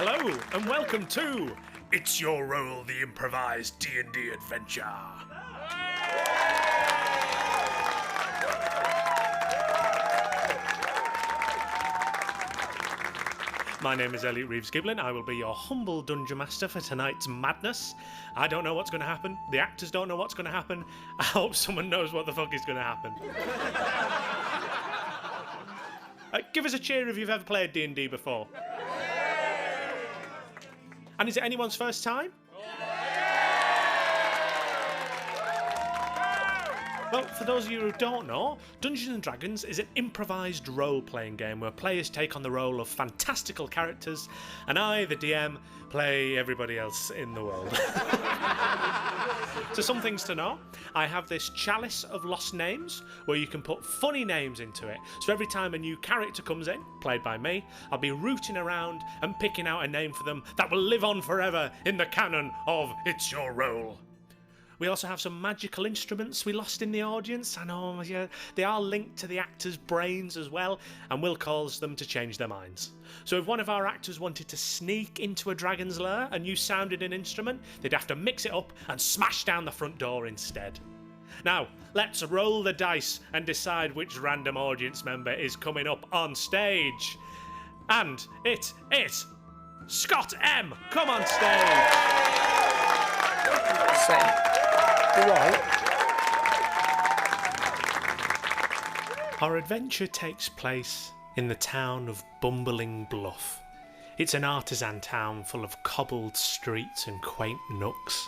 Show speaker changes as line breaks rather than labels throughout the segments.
Hello, and welcome to It's Your Role, the improvised D&D adventure. My name is Elliot Reeves-Giblin. I will be your humble dungeon master for tonight's madness. I don't know what's going to happen. The actors don't know what's going to happen. I hope someone knows what the fuck is going to happen. Give us a cheer if you've ever played D&D before. And is it anyone's first time? Well, for those of you who don't know, Dungeons & Dragons is an improvised role-playing game where players take on the role of fantastical characters, and I, the DM, play everybody else in the world. So some things to know. I have this chalice of lost names where you can put funny names into it. So every time a new character comes in, played by me, I'll be rooting around and picking out a name for them that will live on forever in the canon of It's Your Role. We also have some magical instruments we lost in the audience. I know, yeah, they are linked to the actors' brains as well, and will cause them to change their minds. So if one of our actors wanted to sneak into a dragon's lair and you sounded an instrument, they'd have to mix it up and smash down the front door instead. Now, let's roll the dice and decide which random audience member is coming up on stage. And it is Scott M. Come on stage.
Right.
Our adventure takes place in the town of Blundering Bluff. It's an artisan town full of cobbled streets and quaint nooks.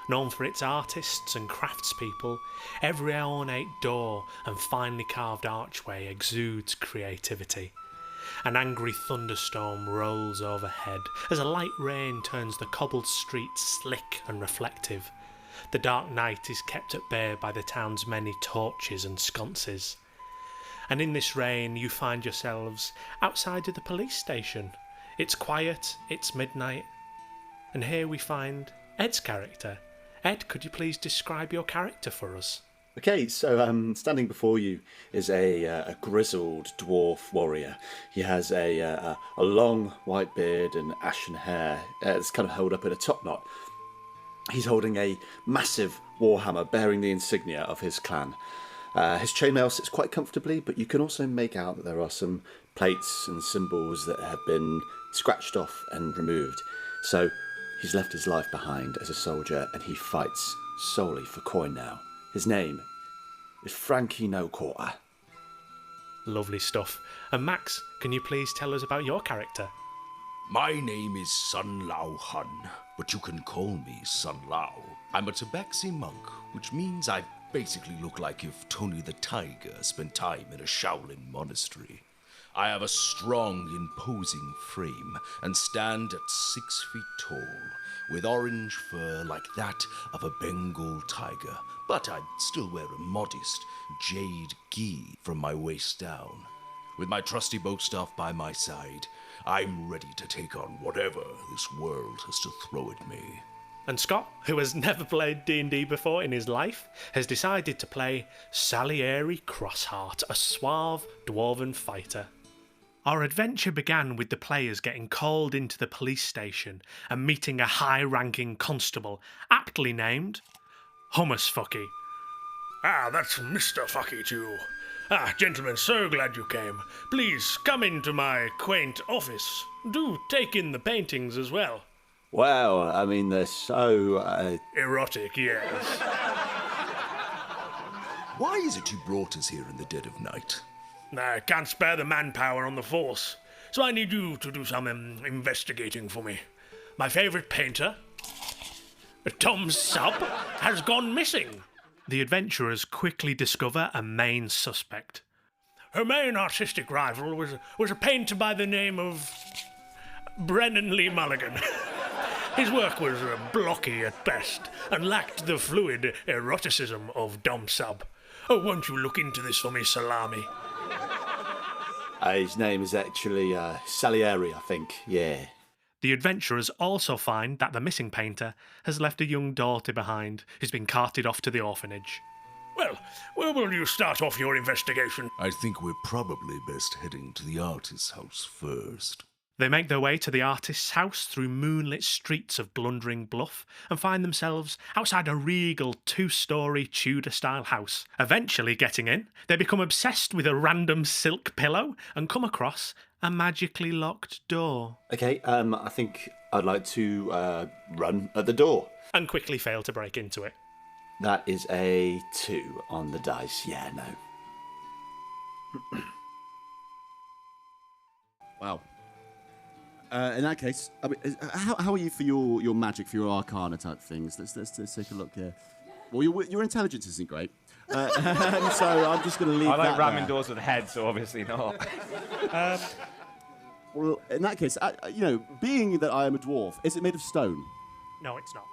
Known for its artists and craftspeople, every ornate door and finely carved archway exudes creativity. An angry thunderstorm rolls overhead as a light rain turns the cobbled streets slick and reflective. The dark night is kept at bay by the town's many torches and sconces. And in this rain you find yourselves outside of the police station. It's quiet, it's midnight, and here we find Ed's character. Ed, could you please describe your character for us?
Okay, so standing before you is a grizzled dwarf warrior. He has a long white beard and ashen hair. It's kind of held up in a top knot. He's holding a massive warhammer bearing the insignia of his clan. His chainmail sits quite comfortably, but you can also make out that there are some plates and symbols that have been scratched off and removed. So he's left his life behind as a soldier, and he fights solely for coin now. His name is Frankie No Quarter.
Lovely stuff. And Max, can you please tell us about your character?
My name is Sun Lao Hun, but you can call me Sun Lao. I'm a tabaxi monk, which means I basically look like if Tony the Tiger spent time in a Shaolin monastery. I have a strong, imposing frame and stand at 6 feet tall, with orange fur like that of a Bengal tiger, but I still wear a modest jade gi from my waist down. With my trusty bow staff by my side, I'm ready to take on whatever this world has to throw at me.
And Scott, who has never played D&D before in his life, has decided to play Salieri Crossheart, a suave dwarven fighter. Our adventure began with the players getting called into the police station and meeting a high-ranking constable, aptly named Hummus Fucky.
Ah, that's Mr. Fucky too. Ah, gentlemen, so glad you came. Please come into my quaint office. Do take in the paintings as well.
Wow, I mean, they're so...
Erotic, yes.
Why is it you brought us here in the dead of night?
I can't spare the manpower on the force, so I need you to do some investigating for me. My favourite painter, Tom Sub, has gone missing.
The adventurers quickly discover a main suspect.
Her main artistic rival was a painter by the name of Brennan Lee Mulligan. His work was blocky at best and lacked the fluid eroticism of Dom Sub. Oh, won't you look into this for me, Salami?
his name is actually Salieri, I think, yeah.
The adventurers also find that the missing painter has left a young daughter behind who's been carted off to the orphanage.
Well, where will you start off your investigation?
I think we're probably best heading to the artist's house first.
They make their way to the artist's house through moonlit streets of Blundering Bluff and find themselves outside a regal 2-story Tudor-style house. Eventually getting in, they become obsessed with a random silk pillow and come across a magically locked door.
Okay, I think I'd like to run at the door.
And quickly fail to break into it.
That is a 2 on the dice. Yeah, no.
Wow. In that case, I mean, how are you for your magic, for your arcana type things? Let's take a look here. Well, your intelligence isn't great, so I'm just going to leave
I like
that
ramming
there.
doors with heads, so obviously not.
Well, in that case, being that I am a dwarf, is it made of stone?
No, it's not.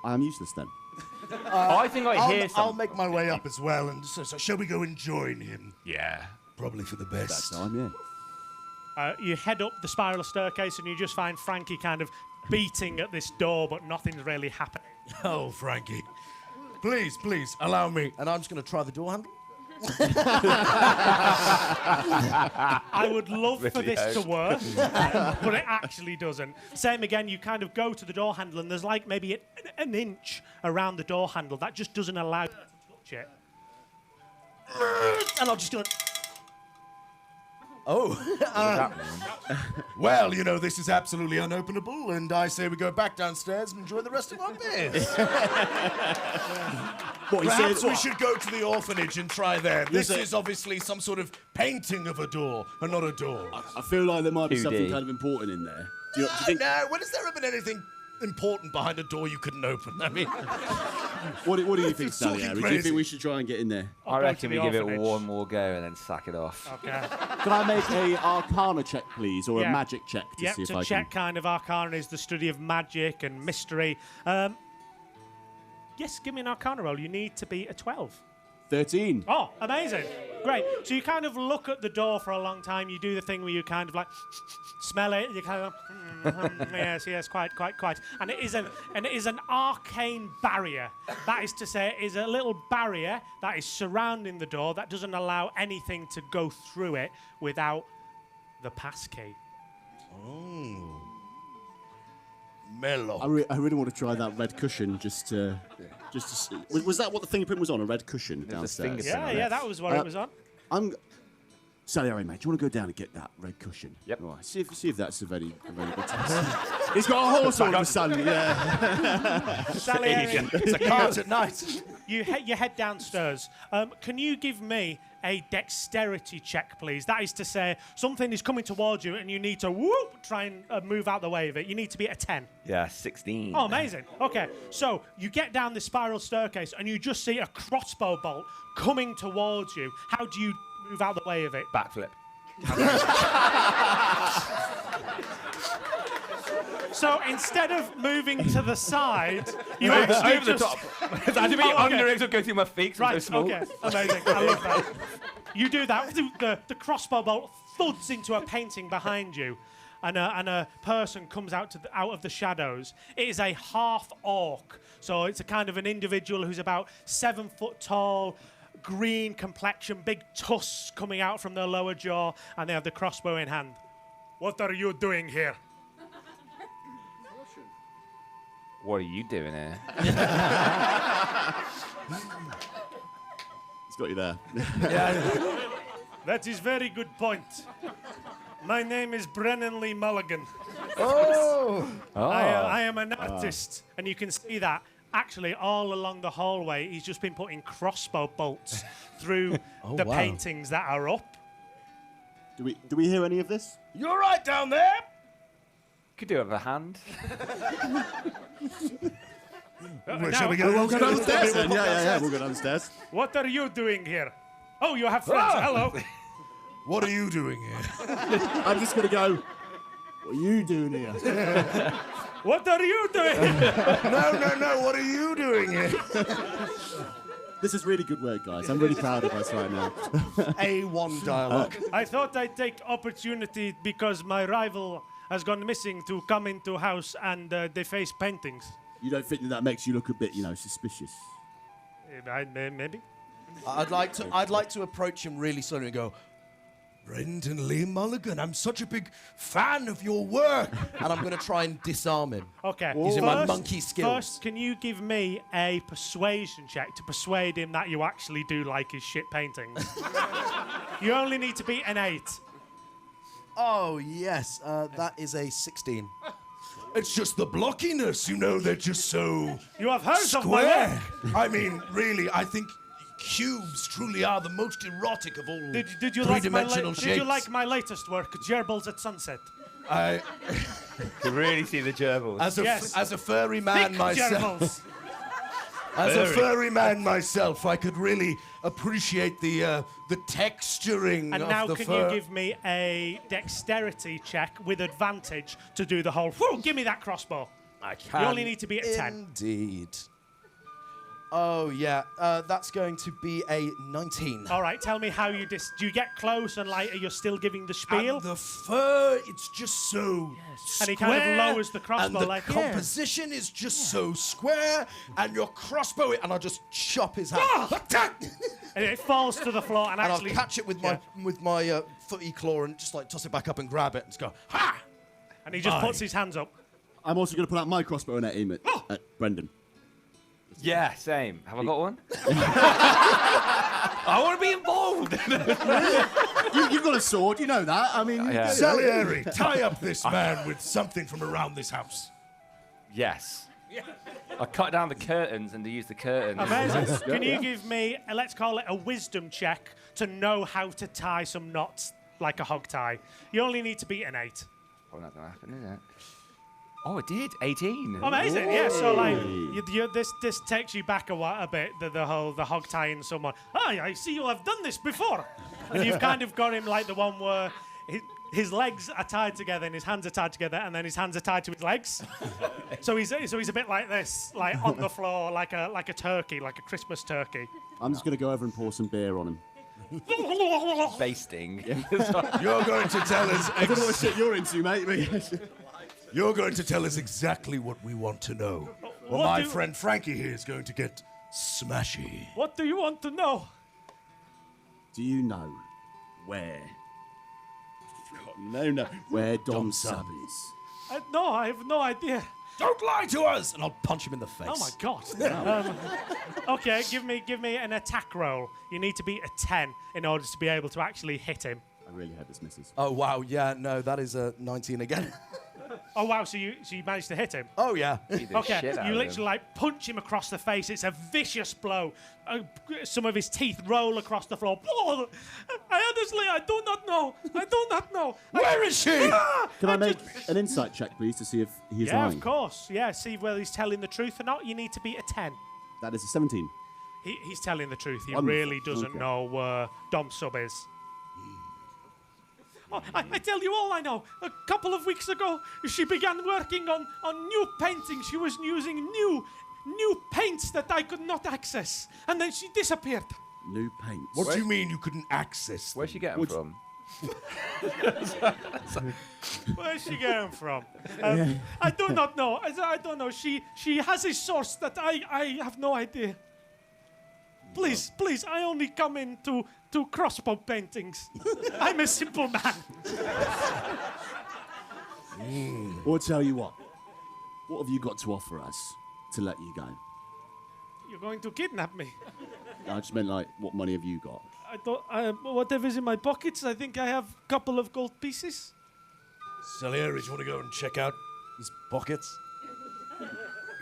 I am useless then.
I think I hear something.
I'll make my way up as well, and so shall we go and join him?
Yeah.
Probably for the best.
That's time, yeah.
You head up the spiral staircase and you just find Frankie kind of beating at this door, but nothing's really happening.
Oh, Frankie. Please, allow me. And I'm just going to try the door handle.
I would love for this to work, but it actually doesn't. Same again, you kind of go to the door handle and there's like maybe an inch around the door handle that just doesn't allow you to touch it. And I'm just going to...
Oh. Well, this is absolutely unopenable, and I say we go back downstairs and enjoy the rest of our beers. Perhaps we should go to the orphanage and try there. This is obviously some sort of painting of a door, and not a door.
I feel like there might be
2D.
something kind of important in there. Do you think?
No, when has there ever been anything important behind a door you couldn't open? I mean,
What do you think,
It's talking
Sally? Do you
crazy.
think we should try and get in there?
I reckon
to
we
the
give it
orphanage.
one more go and then sack it off.
Okay.
Can I make a arcana check, please, or
Yeah.
a magic check to
Yep,
see if
to
I
check
can?
kind of arcana is the study of magic and mystery. Yes, give me an arcana roll. You need to be a 12.
13.
Oh, amazing. Great. So you kind of look at the door for a long time. You do the thing where you kind of like smell it. You kind of yes, quite. And it is an arcane barrier. That is to say, it is a little barrier that is surrounding the door that doesn't allow anything to go through it without the passkey.
mellow.
I really want to try that red cushion just to see. Was that what the fingerprint was on? A red cushion downstairs?
Yeah, that was what it was on.
Sally, all right, mate. Do you want to go down and get that red cushion?
Yep.
All right. See if that's a very good test. He's got a horse all of a sudden. Yeah.
Sally,
It's a cart at night.
you head downstairs. Can you give me a dexterity check, please? That is to say, something is coming towards you and you need to try and move out the way of it. You need to be at a 10.
Yeah, 16.
Oh, amazing. Okay, so you get down this spiral staircase and you just see a crossbow bolt coming towards you. How do you move out the way of it?
Backflip.
So instead of moving to the side, you
Over
actually
the
just...
top. I had to be under it to go through my feet. 'cause I'm
Right,
so small.
okay, amazing. I love that. You do that. The crossbow bolt thuds into a painting behind you, and a person comes out of the shadows. It is a half orc, so it's a kind of an individual who's about 7 foot tall, green complexion, big tusks coming out from their lower jaw, and they have the crossbow in hand. What are you doing here?
What are you doing here?
He's got you there.
That is very good point. My name is Brennan Lee Mulligan. I am an artist, and you can see that actually all along the hallway. He's just been putting crossbow bolts through the
wow.
paintings that are up.
Do we hear any of this?
You're right down there.
Could do it with a hand.
Shall we
We'll go downstairs
We'll
then. Yeah. We'll go downstairs.
What are you doing here? Oh, you have friends. Hello.
What are you doing here?
I'm just going to go, what are you doing here?
What are you doing?
No. What are you doing here?
This is really good work, guys. I'm really proud of us right now.
A1 dialogue.
I thought I'd take opportunity because my rival has gone missing to come into house and deface paintings.
You don't think that makes you look a bit, suspicious?
Maybe.
I'd like to approach him really slowly and go, Brendan Lee Mulligan, I'm such a big fan of your work. And I'm going to try and disarm him.
Okay.
Using my monkey skills.
First, can you give me a persuasion check to persuade him that you actually do like his shit paintings? You only need to beat an 8.
Oh, yes. That is a 16. It's just the blockiness, you know, they're just so
You have heard of my work.
square. I mean, really, I think cubes truly are the most erotic of all
Did you like
three-dimensional shapes.
Did you like my latest work, Gerbils at Sunset?
I,
You really see the gerbils.
as a furry man
Thick
myself,
gerbils.
as a furry man myself, I could really appreciate the texturing
And
of
now
the
can
fur.
you give me a dexterity check with advantage to do the whole, whew, give me that crossbow.
I can.
You only need to be at 10.
Indeed. Oh, yeah. That's going to be a 19.
All right, tell me how you do you get close and like you're still giving the spiel?
And the fur, it's just so
And he kind of
square,
lowers the crossbow
and the
like, yeah.
composition is just so square, and your crossbow, and I'll just chop his hand.
And it falls to the floor and
And I'll
actually
catch it with my footy claw and just like toss it back up and grab it and just go, ha!
and he just
Aye.
puts his hands up.
I'm also going to pull out my crossbow and aim at Brendan.
Yeah, same. Have I got one? I want to be involved.
You've got a sword, you know that. I mean,
Yeah.
Salieri, tie up this man with something from around this house.
Yes. I cut down the curtains and to use the curtains.
Amazing. Can you give me, let's call it a wisdom check to know how to tie some knots like a hog tie? You only need to beat an 8.
Probably not going to happen, is it? Oh, it did. 18.
Amazing, yeah. So like, this takes you back a bit. The hog tying someone. Oh, I see you have done this before, and you've kind of got him like the one where his legs are tied together and his hands are tied together, and then his hands are tied to his legs. so he's a bit like this, like on the floor, like a turkey, like a Christmas turkey.
I'm just going to go over and pour some beer on him.
Basting.
You're going to tell us.
I don't know what shit you're into, mate.
You're going to tell us exactly what we want to know. Well,
What
my
do-
friend Frankie here is going to get smashy.
What do you want to know?
Do you know where? No. Where Dom Sub is?
No, I have no idea.
Don't lie to us! And I'll punch him in the face.
Oh my god. Okay, give me an attack roll. You need to beat a 10 in order to be able to actually hit him.
I really hope this misses.
Oh wow, yeah, no, that is a 19 again.
Oh wow, so you managed to hit him.
Oh yeah.
Beat the
Okay,
shit out
you
of
literally
him.
like punch him across the face. It's a vicious blow. Some of his teeth roll across the floor. Oh, I do not know. I do not know.
Where is she?
Can I make an insight check, please, to see if he's
Yeah,
lying?
of course. Yeah, see whether he's telling the truth or not. You need to beat a 10.
That is a 17.
He's telling the truth. He
Wonderful.
really doesn't
Okay.
know where Dom Sub is. Oh, I tell you all I know. A couple of weeks ago, she began working on new paintings. She was using new paints that I could not access. And then she disappeared.
New paints.
What do you mean you couldn't access?
Where's she getting from?
Where's she getting from? I do not know. I don't know. She has a source that I have no idea. Please, I only come in to crossbow paintings. I'm a simple man.
Or tell you what have you got to offer us to let you go?
You're going to kidnap me.
I just meant, like, what money have you got?
I don't. Whatever's in my pockets, I think I have a couple of gold pieces.
Salieri, do you want to go and check out his pockets?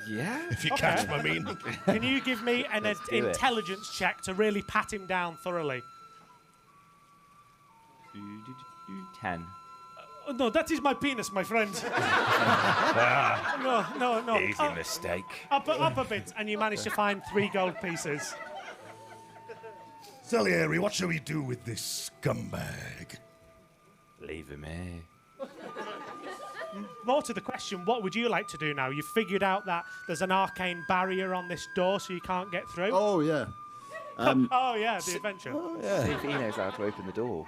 Yeah.
If you catch my meaning.
Can you give me an
do it.
intelligence check to really pat him down thoroughly?
10.
Oh, no, that is my penis, my friend. No.
Easy mistake.
Up a bit, and you manage to find 3 gold pieces.
Salieri, what shall we do with this scumbag?
Leave him here.
More to the question, what would you like to do now? You've figured out that there's an arcane barrier on this door, so you can't get through.
Oh, yeah.
Oh yeah, the adventure.
See if he knows how to open the door.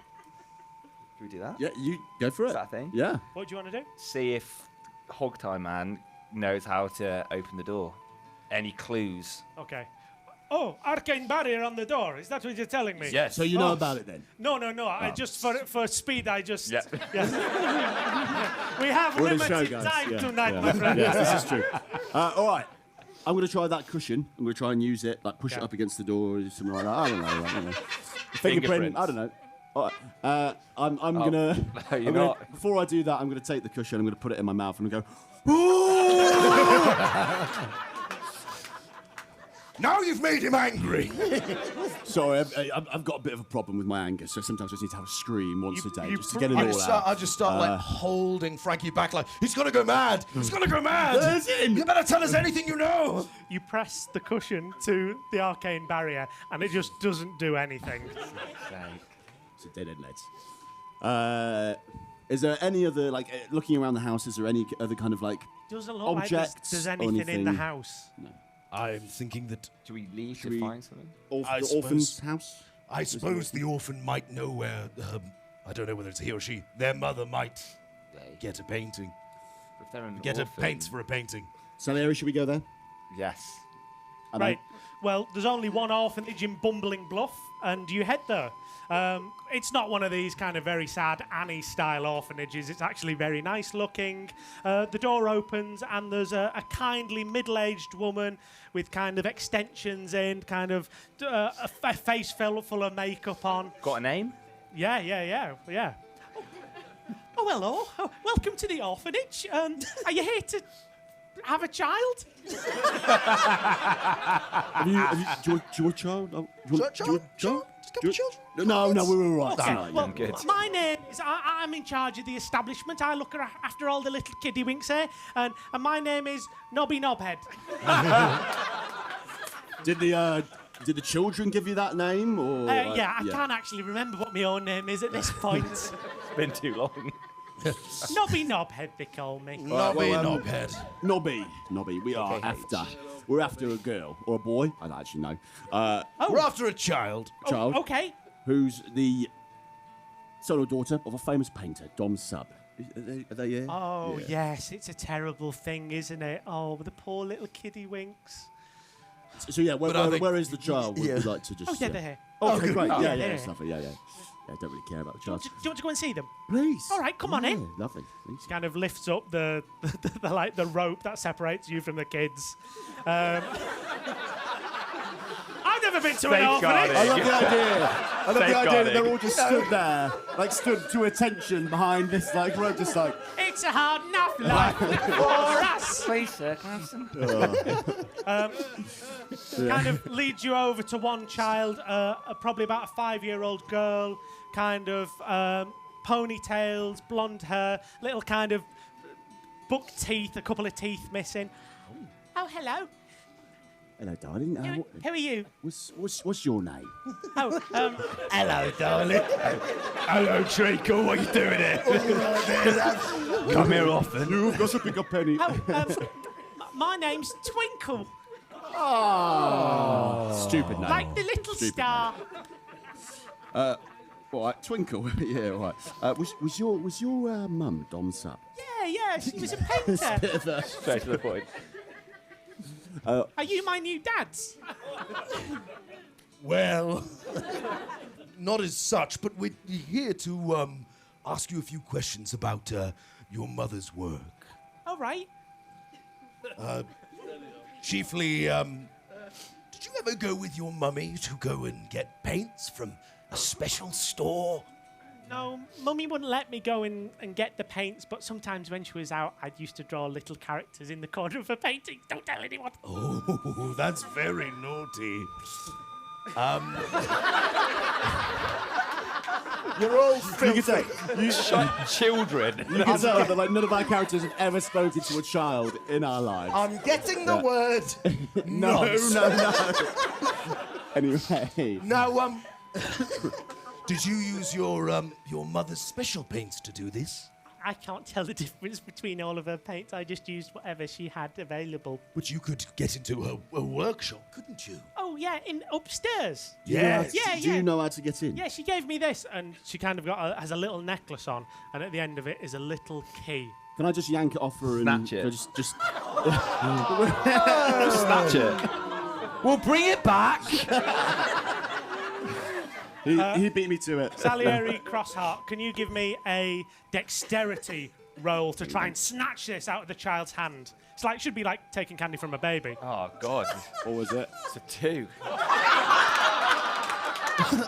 Should we do that?
Yeah, you go for it.
Is that a thing?
Yeah.
What do you want to do?
See if Hogtie Man knows how to open the door. Any clues?
Okay.
Oh, arcane barrier on the door. Is that what you're telling me?
Yes.
So you know about it then?
No. I just for speed. I just.
Yeah.
We have
We're in a show,
limited
guys.
time
Yeah,
tonight,
yeah.
my friend.
Yes, this is true. All right. I'm going to try that cushion. I'm going to try and use it, like push it up against the door or something like that. I don't know. Fingerprint. I don't know. All right. I'm gonna.
You're not.
Before I do that, I'm gonna take the cushion. I'm gonna put it in my mouth and go.
Now you've made him angry.
Sorry, I've got a bit of a problem with my anger, so sometimes I just need to have a scream once a day just to get it
I
all out.
just start like holding Frankie back, like he's gonna go mad. He's gonna go mad.
Listen.
You better tell us anything you know.
You press the cushion to the arcane barrier, and it just doesn't do anything.
It's a dead end, lads. Is there any other, like, looking around the house, is there any other kind of, like,
Doesn't look like
objects
there's
or
anything in the
anything?
house.
I'm thinking that
Do we leave
Should
to
we-
find something?
I
the
suppose-
orphan's house?
I suppose the orphan might know where. I don't know whether it's he or she. Their mother might get a painting.
If they're an
Get a
orphan-
paint for a painting.
Salieri, should we go there?
Yes.
I know.
Right. Well, there's only one orphanage in Blundering Bluff, and you head there. It's not one of these kind of very sad Annie-style orphanages. It's actually very nice looking. The door opens, and there's a kindly middle-aged woman with kind of extensions in, kind of a face full of makeup on.
Got a name?
Yeah. Oh, hello. Oh, welcome to the orphanage. Are you here to have a child?
Do you want a child? Oh, do you want- do you want a child?
Just a couple of children.
No, we're all right
Okay,
tonight.
well,
yeah.
good.
my name is. I'm in charge of the establishment. I look after all the little kiddie winks here, and my name is Nobby Knobhead.
Did the children give you that name, or?
Yeah, I can't actually remember what my own name is at this point.
It's been too long.
Nobby Knobhead, they call me.
Nobby knobhead.
Nobby. We're after a girl or a boy. I don't actually know.
We're after a child.
Child
Okay.
who's the son or daughter of a famous painter, Dom Sub. Are they here?
Oh,
Yeah.
yes, it's a terrible thing, isn't it? Oh, the poor little kiddie winks.
So yeah,
But I think-
where is the child?
Yeah.
We'd like to just.
Oh, yeah, they're here.
Okay,
good.
great.
Oh,
Yeah,
yeah.
it's lovely. Yeah. I don't really care about the
Do you,
child.
want to, do you want to go and see them?
Please.
All right, come on in.
Lovely. Please.
Kind of lifts up the the rope that separates you from the kids. I've never been to an orphanage.
I love the idea. I love the idea that
Safeguarding.
they're all just stood there, like stood to attention behind this like rope, just like.
It's a hard enough life for us.
Please, sir, can I have some?
Kind of leads you over to one child, probably about a 5-year-old girl, kind of ponytails, blonde hair, little kind of buck teeth, a couple of teeth missing. Oh, hello.
Hello, darling.
Who are you?
What's your name?
Oh,
Hello, darling. Hello, Treacle. What are you doing here?
Come here often.
You've got to pick up penny.
my name's Twinkle,
Stupid name.
like the little
Stupid
star.
All right, Twinkle. Yeah, all right. Was your mum Dom Sub?
Yeah, she was a painter.
Straight to the point.
Are you my new dads?
Well, not as such, but we're here to ask you a few questions about your mother's work.
All right.
Chiefly, did you ever go with your mummy to go and get paints from a special store?
No, Mummy wouldn't let me go and get the paints, but sometimes when she was out, I used to draw little characters in the corner of her painting. Don't tell anyone.
Oh, that's very naughty. You're all
You can say.
Children.
You can tell that like none of our characters have ever spoken to a child in our lives.
I'm getting the word.
No. Anyway.
Now, did you use your mother's special paints to do this?
I can't tell the difference between all of her paints. I just used whatever she had available.
But you could get into a workshop, couldn't you?
Oh, yeah, in upstairs.
Yes.
Yeah,
Do you know how to get in?
Yeah, she gave me this, and she kind of has a little necklace on, and at the end of it is a little key.
Can I just yank it off her and
Snatch it.
Just
Snatch it. We'll bring it back.
He beat me to it.
Salieri Crossheart, can you give me a dexterity roll to try and snatch this out of the child's hand? Should be like taking candy from a baby.
Oh, God.
What was it?
It's a 2.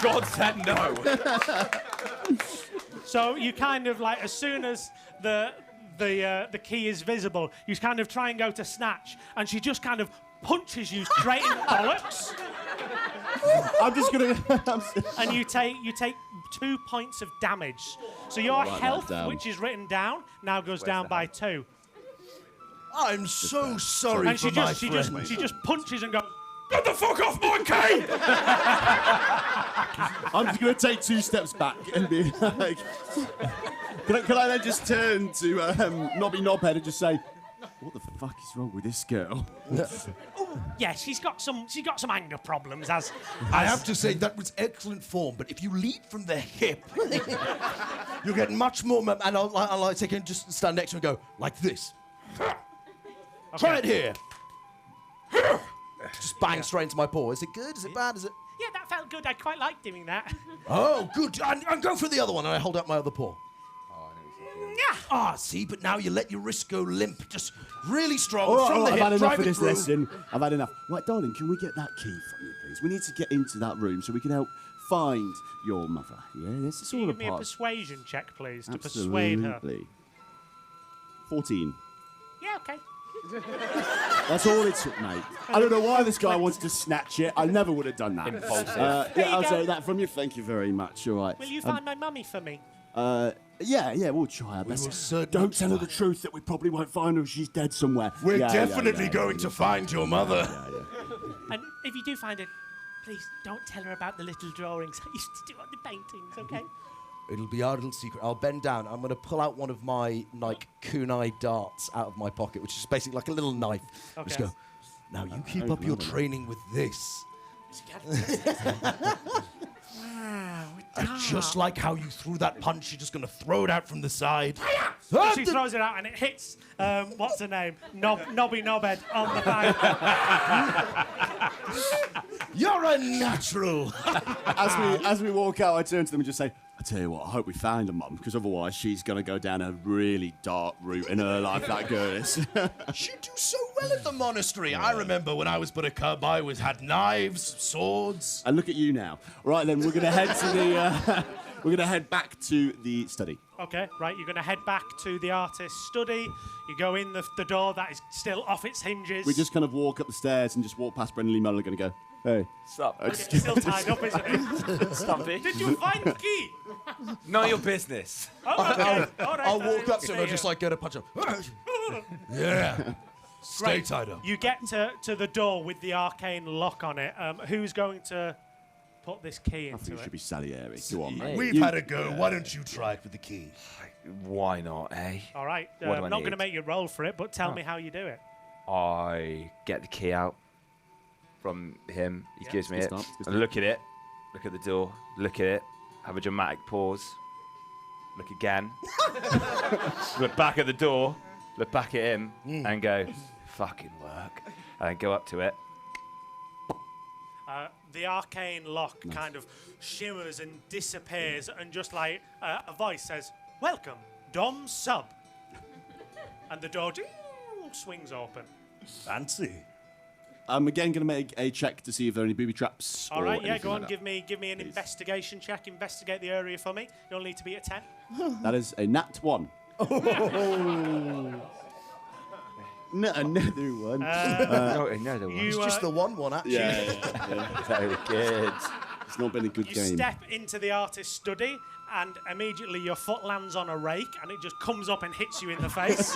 God said no.
So you kind of as soon as the key is visible, you kind of try and go to snatch, and she just kind of punches you straight in the bollocks.
I'm just gonna.
And you take 2 points of damage. So your
write that
health,
down.
which is written down, now goes down by 2.
I'm so sorry
And
for
she
my
just
friend.
she just punches and goes.
Get the fuck off my key!
I'm just gonna take 2 steps back and be like, can I then just turn to Nobby Knobhead and just say, what the fuck is wrong with this girl?
Yeah, she's got some anger problems. As
I have to say that was excellent form, but if you lead from the hip, you'll get much more. And I'll take and just stand next to her and go like this. Try it here. Just bang straight into my paw. Is it good? Is it bad? Is it?
yeah, that felt good. I quite like doing that.
Oh, good. And go for the other one. And I hold out my other paw.
Yeah.
Ah, see, but now you let your wrist go limp. Just really strong
All
from
right,
the
I've
hip.
had enough
Drive
of
it
this
through.
lesson. I've had enough. Right, darling, can we get that key from you, please? We need to get into that room so we can help find your mother. Yeah, this is
Can
all
you
a
give me a
part.
persuasion check, please, to persuade her?
Absolutely. 14.
Yeah, okay.
That's all it took, mate. I don't know why this guy wants to snatch it. I never would have done that.
Impulsive.
There
Yeah,
you
I'll
go.
say that from you. Thank you very much. All right.
Will you find my mummy for me?
Yeah, we'll try our best.
will certainly
Don't tell her
try.
the truth that we probably won't find her. She's dead somewhere.
We're
Yeah,
definitely
yeah,
going to find your mother.
And if you do find it, please don't tell her about the little drawings I used to do on the paintings, okay?
It'll be our little secret. I'll bend down. I'm going to pull out one of my, kunai darts out of my pocket, which is basically like a little knife. Just
Okay.
go, now you keep up your training with this. And just like how you threw that punch, you're just going to throw it out from the side.
She throws it out and it hits, what's her name? Nobby Knobhead on the back.
You're a natural.
As we walk out, I turn to them and just say, I tell you what, I hope we find her mum, because otherwise she's going to go down a really dark route in her life, that girl is.
She'd do so well at the monastery. I remember when I was but a cub, I had knives, swords.
And look at you now. Right then, we're going to head to the... we're going to head back to the study.
Okay, right, you're going to head back to the artist's study. You go in the door that is still off its hinges.
We just kind of walk up the stairs and just walk past Brendan Lee Mulligan and go, hey.
Stop.
It's still tied up, isn't it?
Stop it.
Did you find the key?
None of your business.
Oh, okay. All right,
I'll
then,
walk up to him and
stay
just
here.
go to punch him. Yeah. Stay
Right.
tied up.
You get to the door with the arcane lock on it. Who's going to put this key
I
into
think it
it?
should be Salieri. Go on, mate.
We've had a go. Why don't you try it with the key?
Why not, eh?
All right,
What do I
I'm not going to
need?
make you roll for it, but tell me how you do it.
I get the key out from him. He gives me
good
it.
start, good
I
start.
look at it. Look at the door. Look at it. Have a dramatic pause. Look again. Look back at the door. Look back at him and go, fucking work. And then go up to it.
The arcane lock kind of shimmers and disappears, and just like a voice says, "Welcome, Dom Sub," and the door swings open.
Fancy.
I'm again going to make a check to see if there are any booby traps.
All
or
right, yeah,
anything
go on,
like
give me an investigation check. Investigate the area for me. You'll need to be at 10.
that. That is a nat 1. No, another one.
No, another one.
You,
Just the one, actually.
Very good.
It's not been a good
you
game.
step into the artist's study, and immediately your foot lands on a rake, and it just comes up and hits you in the face,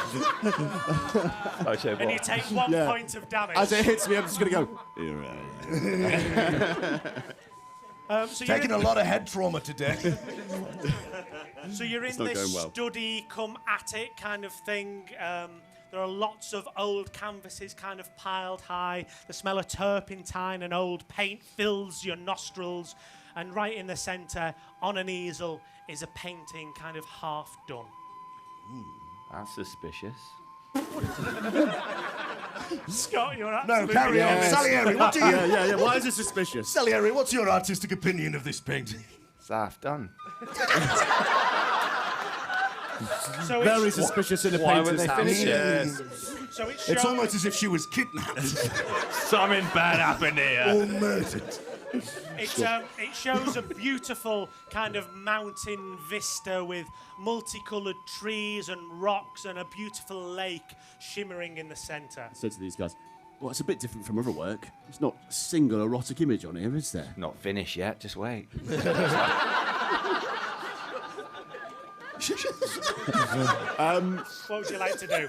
I'll show you
and you
what.
take 1
Yeah.
point of damage.
As it hits me, I'm just going to go. "You're right."
So you're
Taking a lot of head trauma today.
So you're in
not
this
going well.
study come attic kind of thing. There are lots of old canvases kind of piled high. The smell of turpentine and old paint fills your nostrils. And right in the centre, on an easel, is a painting kind of half done.
That's suspicious.
Scott, you're
No,
absolutely
carry on.
Yes.
Salieri, what do you...
Yeah. Why is it suspicious?
Salieri, what's your artistic opinion of this painting?
It's half done.
So
Very suspicious in a
Why would
painter's
they
house.
finish it?
Yes.
So it's
It's
showing,
almost as if she was kidnapped
Something bad happened here.
or murdered.
it shows a beautiful kind of mountain vista with multicoloured trees and rocks and a beautiful lake shimmering in the centre.
I said to these guys, well, it's a bit different from other work. There's not a single erotic image on here, is there?
Not finished yet, just wait.
What would you like to do?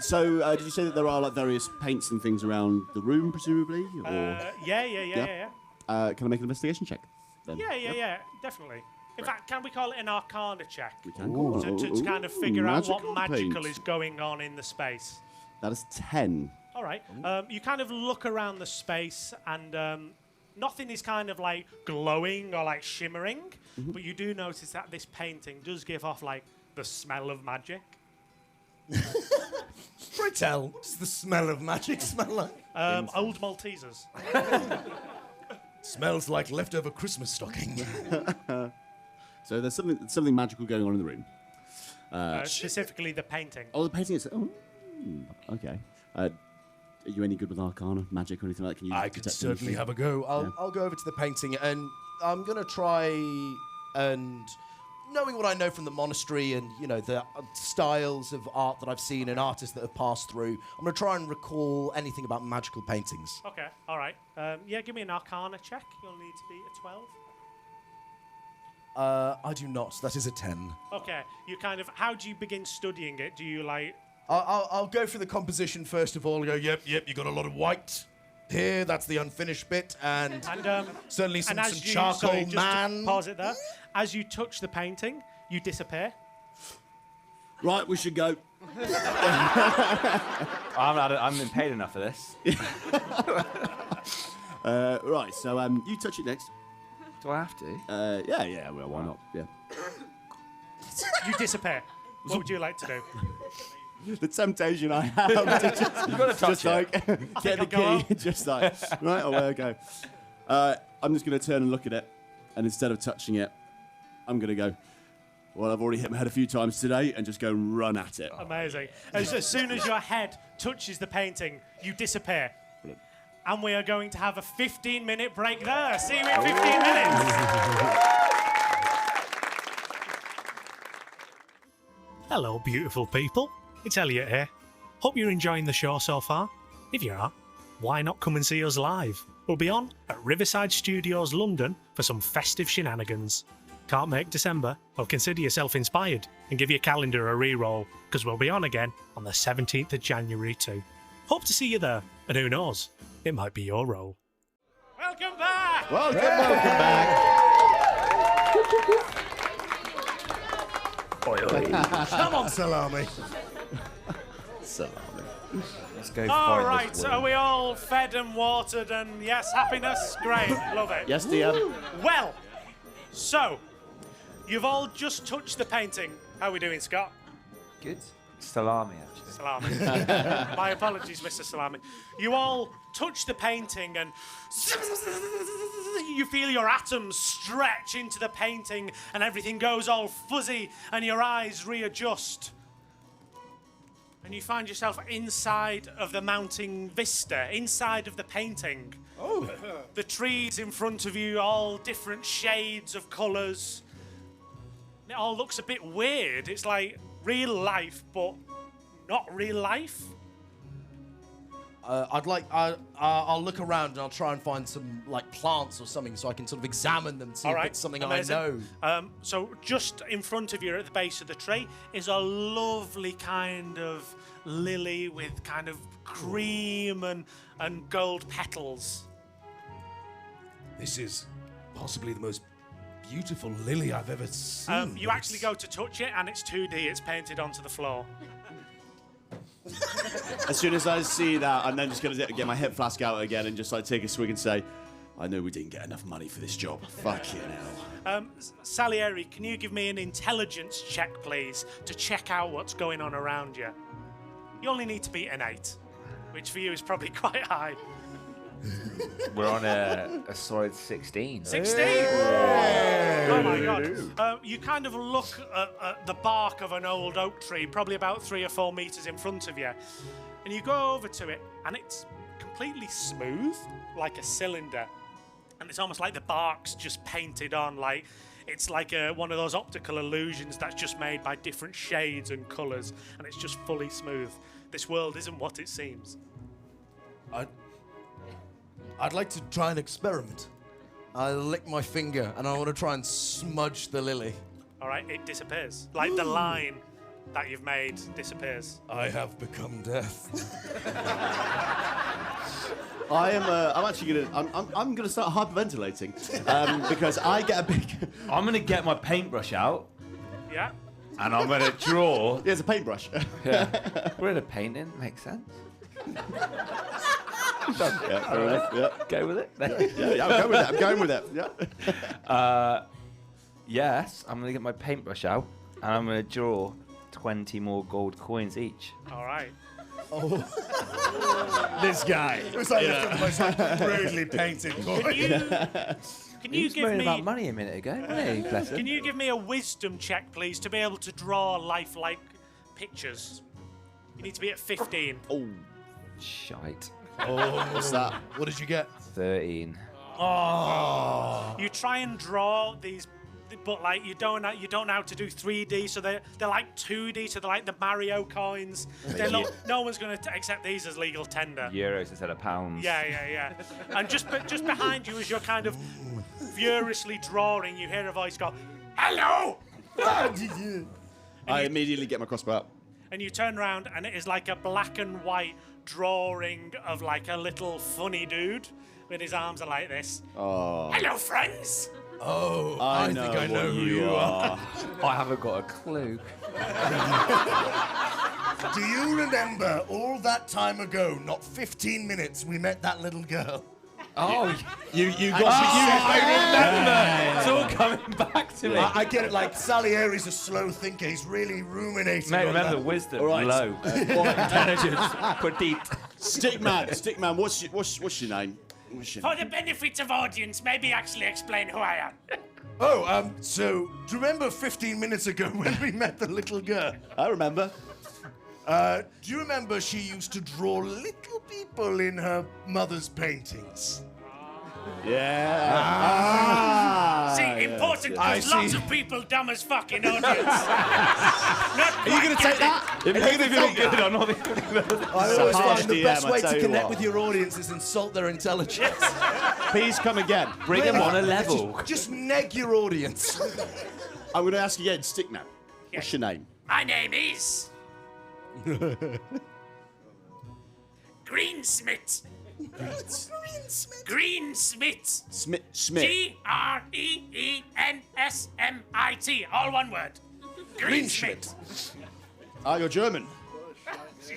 So, did you say that there are like various paints and things around the room, presumably? Or
Yeah.
can I make an investigation check? Then?
Yeah, definitely. In fact, can we call it an Arcana check?
We can go
To kind of figure out what magical
paint.
is going on in the space.
That is 10.
All right. You kind of look around the space and nothing is kind of like glowing or like shimmering, but you do notice that this painting does give off like the smell of magic.
Pray tell, what's the smell of magic smell like?
Old Maltesers.
Smells like leftover Christmas stocking.
So there's something magical going on in the room.
Specifically the painting.
Oh, the painting is... Oh, okay. Are you any good with Arcana, magic, or anything like that? Can you
I could
detect
certainly
anything?
have a go. I'll go over to the painting and I'm going to try and, knowing what I know from the monastery and, you know, the styles of art that I've seen and artists that have passed through, I'm going to try and recall anything about magical paintings.
Okay, all right. Give me an Arcana check. You'll need to be a 12.
I do not. That is a 10.
Okay, you kind of... How do you begin studying it? Do you like...
I'll go for the composition first of all. Go, yep, you got a lot of white here. That's the unfinished bit, and certainly some charcoal
sorry, just
man.
to pause it there. As you touch the painting, you disappear.
Right, we should go.
I'm been paid enough for this.
Right, so you touch it next.
Do I have to?
Yeah, well, why not? Yeah.
You disappear. What would you like to do?
The temptation I have to just,
You've got to touch
just
it.
like get the
I'll go
key, just like right away I go. I'm just going to turn and look at it, and instead of touching it, I'm going to go. Well, I've already hit my head a few times today, and just go and run at it.
Amazing. As soon as your head touches the painting, you disappear.
Brilliant.
And we are going to have a 15-minute break there. See you in 15 minutes. Hello, beautiful people. It's Elliot here. Hope you're enjoying the show so far. If you are, why not come and see us live? We'll be on at Riverside Studios, London for some festive shenanigans. Can't make December? Well, consider yourself inspired and give your calendar a re-roll, because we'll be on again on the 17th of January too. Hope to see you there, and who knows, it might be your role. Welcome back!
Welcome back.
Come on, salami.
Let's go
All
find
right,
this
so are
woman.
we all fed and watered and yes, happiness? Great, love it.
Yes, DM.
Well, so, you've all just touched the painting. How are we doing, Scott?
Good. Salami, actually.
Salami. My apologies, Mr. Salami. You all touch the painting and you feel your atoms stretch into the painting and everything goes all fuzzy and your eyes readjust. And you find yourself inside of the mounting vista, inside of the painting. Oh. The trees in front of you, all different shades of colours. It all looks a bit weird. It's like real life, but not real life.
I'll look around and I'll try and find some like plants or something so I can sort of examine them, see
All
if
right,
it's something
amazing.
I know.
So just in front of you at the base of the tree is a lovely kind of lily with kind of cream and gold petals.
This is possibly the most beautiful lily I've ever seen.
You actually go to touch it and it's 2D, it's painted onto the floor.
As soon as I see that, I'm then just going to get my hip flask out again and just like take a swig and say, I know we didn't get enough money for this job. Fucking hell.
Salieri, can you give me an intelligence check, please, to check out what's going on around you? You only need to beat an 8.
which for you is probably quite high.
We're on a solid 16.
16! Oh my god. You kind of look at the bark of an old oak tree, probably about 3 or 4 meters in front of you, and you go over to it, and it's completely smooth, like a cylinder. And it's almost like the bark's just painted on, like it's like one of those optical illusions that's just made by different shades and colours, and it's just fully smooth. This world isn't what it seems.
I'd like to try an experiment. I lick my finger and I want to try and smudge the lily.
All right, it disappears. Like the line that you've made disappears.
I have become death.
I'm actually I'm gonna start hyperventilating because I get a big.
I'm going to get my paintbrush out
Yeah?
and I'm going to draw.
There's a paintbrush.
Yeah. We're in a painting, makes sense.
Yeah, fair enough. Yeah.
Go with it.
Yeah, I'm going with it. Yeah.
Yes, I'm going to get my paintbrush out and I'm going to draw 20 more gold coins each.
All right.
This guy. It was like the most rudely painted
Can you
He was
give
moaning
me
about money a minute ago, wasn't he? Bless him.
Can you give me a wisdom check, please, to be able to draw lifelike pictures? You need to be at 15.
Oh,
Shite.
what's that?
What did you get?
13.
You try and draw these, but like you don't know how to do 3D, so they're like 2D, so they're like the Mario coins. No one's going to accept these as legal tender.
Euros instead of pounds.
Yeah. And just behind you, as you're kind of furiously drawing, you hear a voice go, "Hello!"
I immediately get my crossbow out.
And you turn around, and it is like a black and white drawing of like a little funny dude with his arms are like this.
Oh.
Hello, friends.
Oh,
I
think I know who you are.
I haven't got a clue.
Do you remember all that time ago, not 15 minutes, we met that little girl?
Oh,
You got
I remember. It's all coming back to me.
I get it, like Salieri's a slow thinker. He's really ruminating
Mate,
on
remember
that.
wisdom,
All right.
low. Intelligence, petite.
Stickman, what's your name?
For the benefit of audience, maybe actually explain who I am.
Oh, so, do you remember 15 minutes ago when we met the little girl?
I remember.
Do you remember she used to draw little people in her mother's paintings?
Yeah.
See, important
I
because lots
see.
of people dumb as fuck in audience. Not
Are you going to take that?
If you're going to feel good on all the
I always
harsh
find the
DM,
best
I
way
tell
to
you
connect
what.
with your audience is insult their intelligence.
Please come again.
Bring them on a level.
Just neg your audience.
I'm going to ask you again, Stickman. What's your name?
My name is Greensmith. Greensmith.
Smith.
Greensmit. All one word. Greensmith.
Ah, you're German.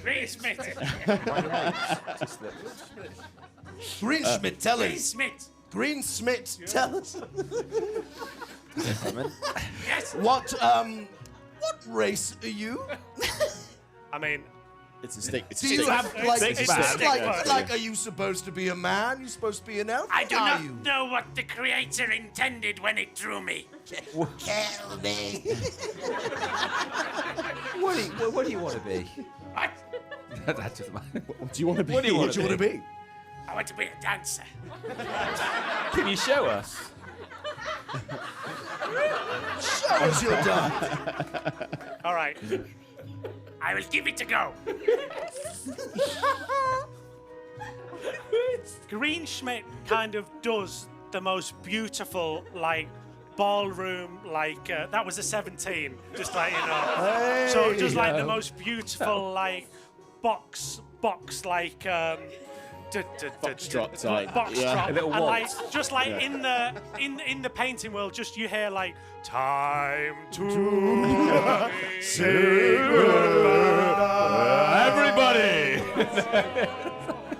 Greensmith.
Greensmith, tell us.
Greensmith.
Greensmith, tell us.
Yes.
What race are you?
I mean,
It's a stick. It's
Do
a
you
stick.
have like,
It's a stick.
like, are you supposed to be a man? You supposed to be an elf?
I do
What are
not
you?
know what the creator intended when it drew me.
Tell me.
What do you want to be?
What?
That doesn't matter.
What do you want to be?
What do you want
What do you want to be?
I want to be a dancer.
Can you show us?
Show us your dance.
All right. I will give it a go. Greenschmidt kind of does the most beautiful, like, ballroom, like, that was a 17, just like, you know. So just like the most beautiful, like, box, like,
Foxtrot type.
box
Yeah.
drop.
A little
and like
waltz.
just like in the painting world, just you hear like time to say
Everybody!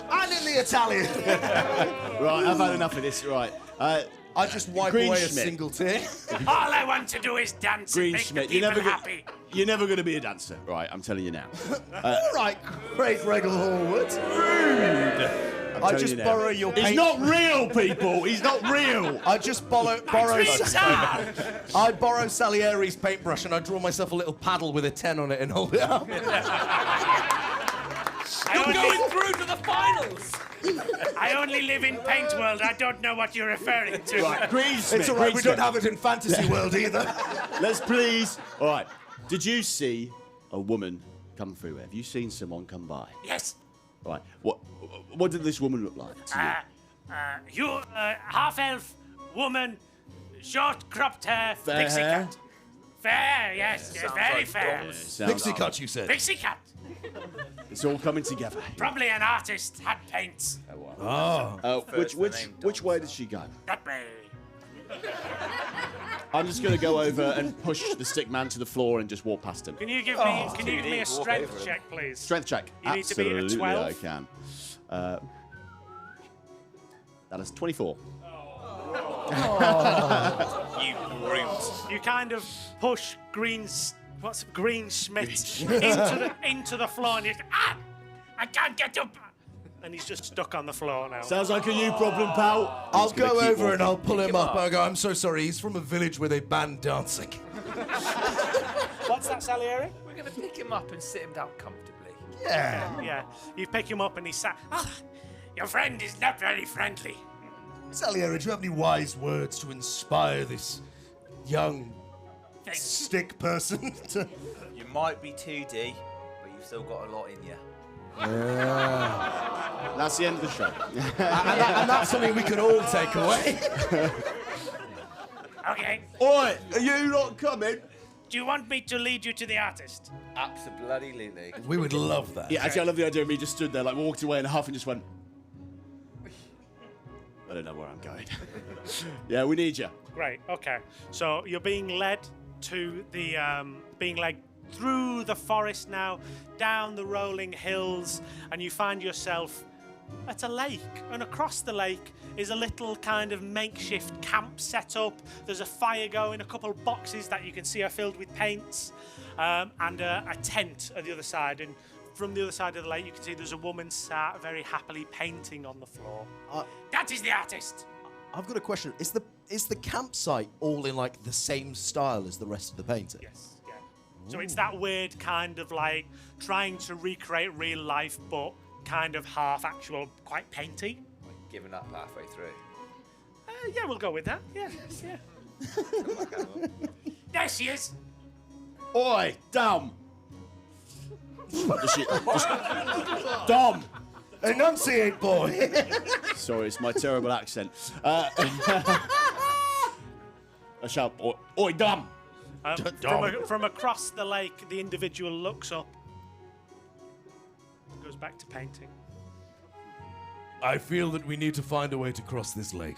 And in the Italian.
Right, I've had enough of this. Right.
I just wipe away a
Greenschmidt.
single tear.
All I want to do is dance and make the
Greenschmidt,
people happy.
you're never going to be a dancer. Right, I'm telling you now.
All right, Craig Regal Hallwood.
I'm
I
telling
just
you now.
borrow your paint.
He's not real, people. He's not real.
I just borrow I borrow Salieri's paintbrush and I draw myself a little paddle with a 10 on it and hold it up.
You're going through to the finals.
I only live in Paint World. I don't know what you're referring to.
Right, Greenschmidt.
It's all right, we
Greenschmidt.
don't have it in Fantasy World either.
Let's please. All right. Did you see a woman come through? Have you seen someone come by?
Yes.
Right. What did this woman look like to you?
You, half-elf woman, short cropped hair,
Fair
pixie
hair?
cut. Fair, yes, very fair.
Pixie cut, you said.
Pixie cut.
It's all coming together.
Probably an artist had paints.
Which way did she go?
That way.
I'm just going to go over and push the stick man to the floor and just walk past him.
Can you give me a strength check, please?
Strength check.
You need to be a
Absolutely,
12.
I can. That is 24.
You brute.
You kind of push Greenschmidt into the floor, and I can't get up. And he's just stuck on the floor now.
Sounds like a you problem, pal.
I'll
Just gonna
go
keep
over
walking.
and I'll pull him up. I go, I'm so sorry, he's from a village where they ban dancing.
What's that, Salieri?
We're going to pick him up and sit him down comfortably.
Yeah. You pick him up and he sat. Oh, your friend is not very friendly.
Salieri, do you have any wise words to inspire this young stick person?
You might be 2D, but you've still got a lot in you.
That's the end of the show.
and that's something we can all take away.
Okay.
Oi, are you not coming?
Do you want me to lead you to the artist?
Absolutely.
We would love that.
Yeah, actually, I love the idea of me just stood there, like walked away in a huff and just went. I don't know where I'm going. Yeah, we need you.
Great. Okay. So you're being led to the through the forest now, down the rolling hills, and you find yourself at a lake. And across the lake is a little kind of makeshift camp set up. There's a fire going, a couple of boxes that you can see are filled with paints, and a tent at the other side. And from the other side of the lake, you can see there's a woman sat very happily painting on the floor. That is the artist.
I've got a question. Is the campsite all in like the same style as the rest of the painting?
Yes. Yeah. So it's that weird kind of like trying to recreate real life, but kind of half actual, quite painty.
Giving up halfway through.
Yeah, we'll go with that. Yeah. There she is.
Oi, Dom. Dom.
Enunciate, boy.
Sorry, it's my terrible accent. I shout, oi, Dom.
From across the lake, the individual looks up. Goes back to painting.
I feel that we need to find a way to cross this lake.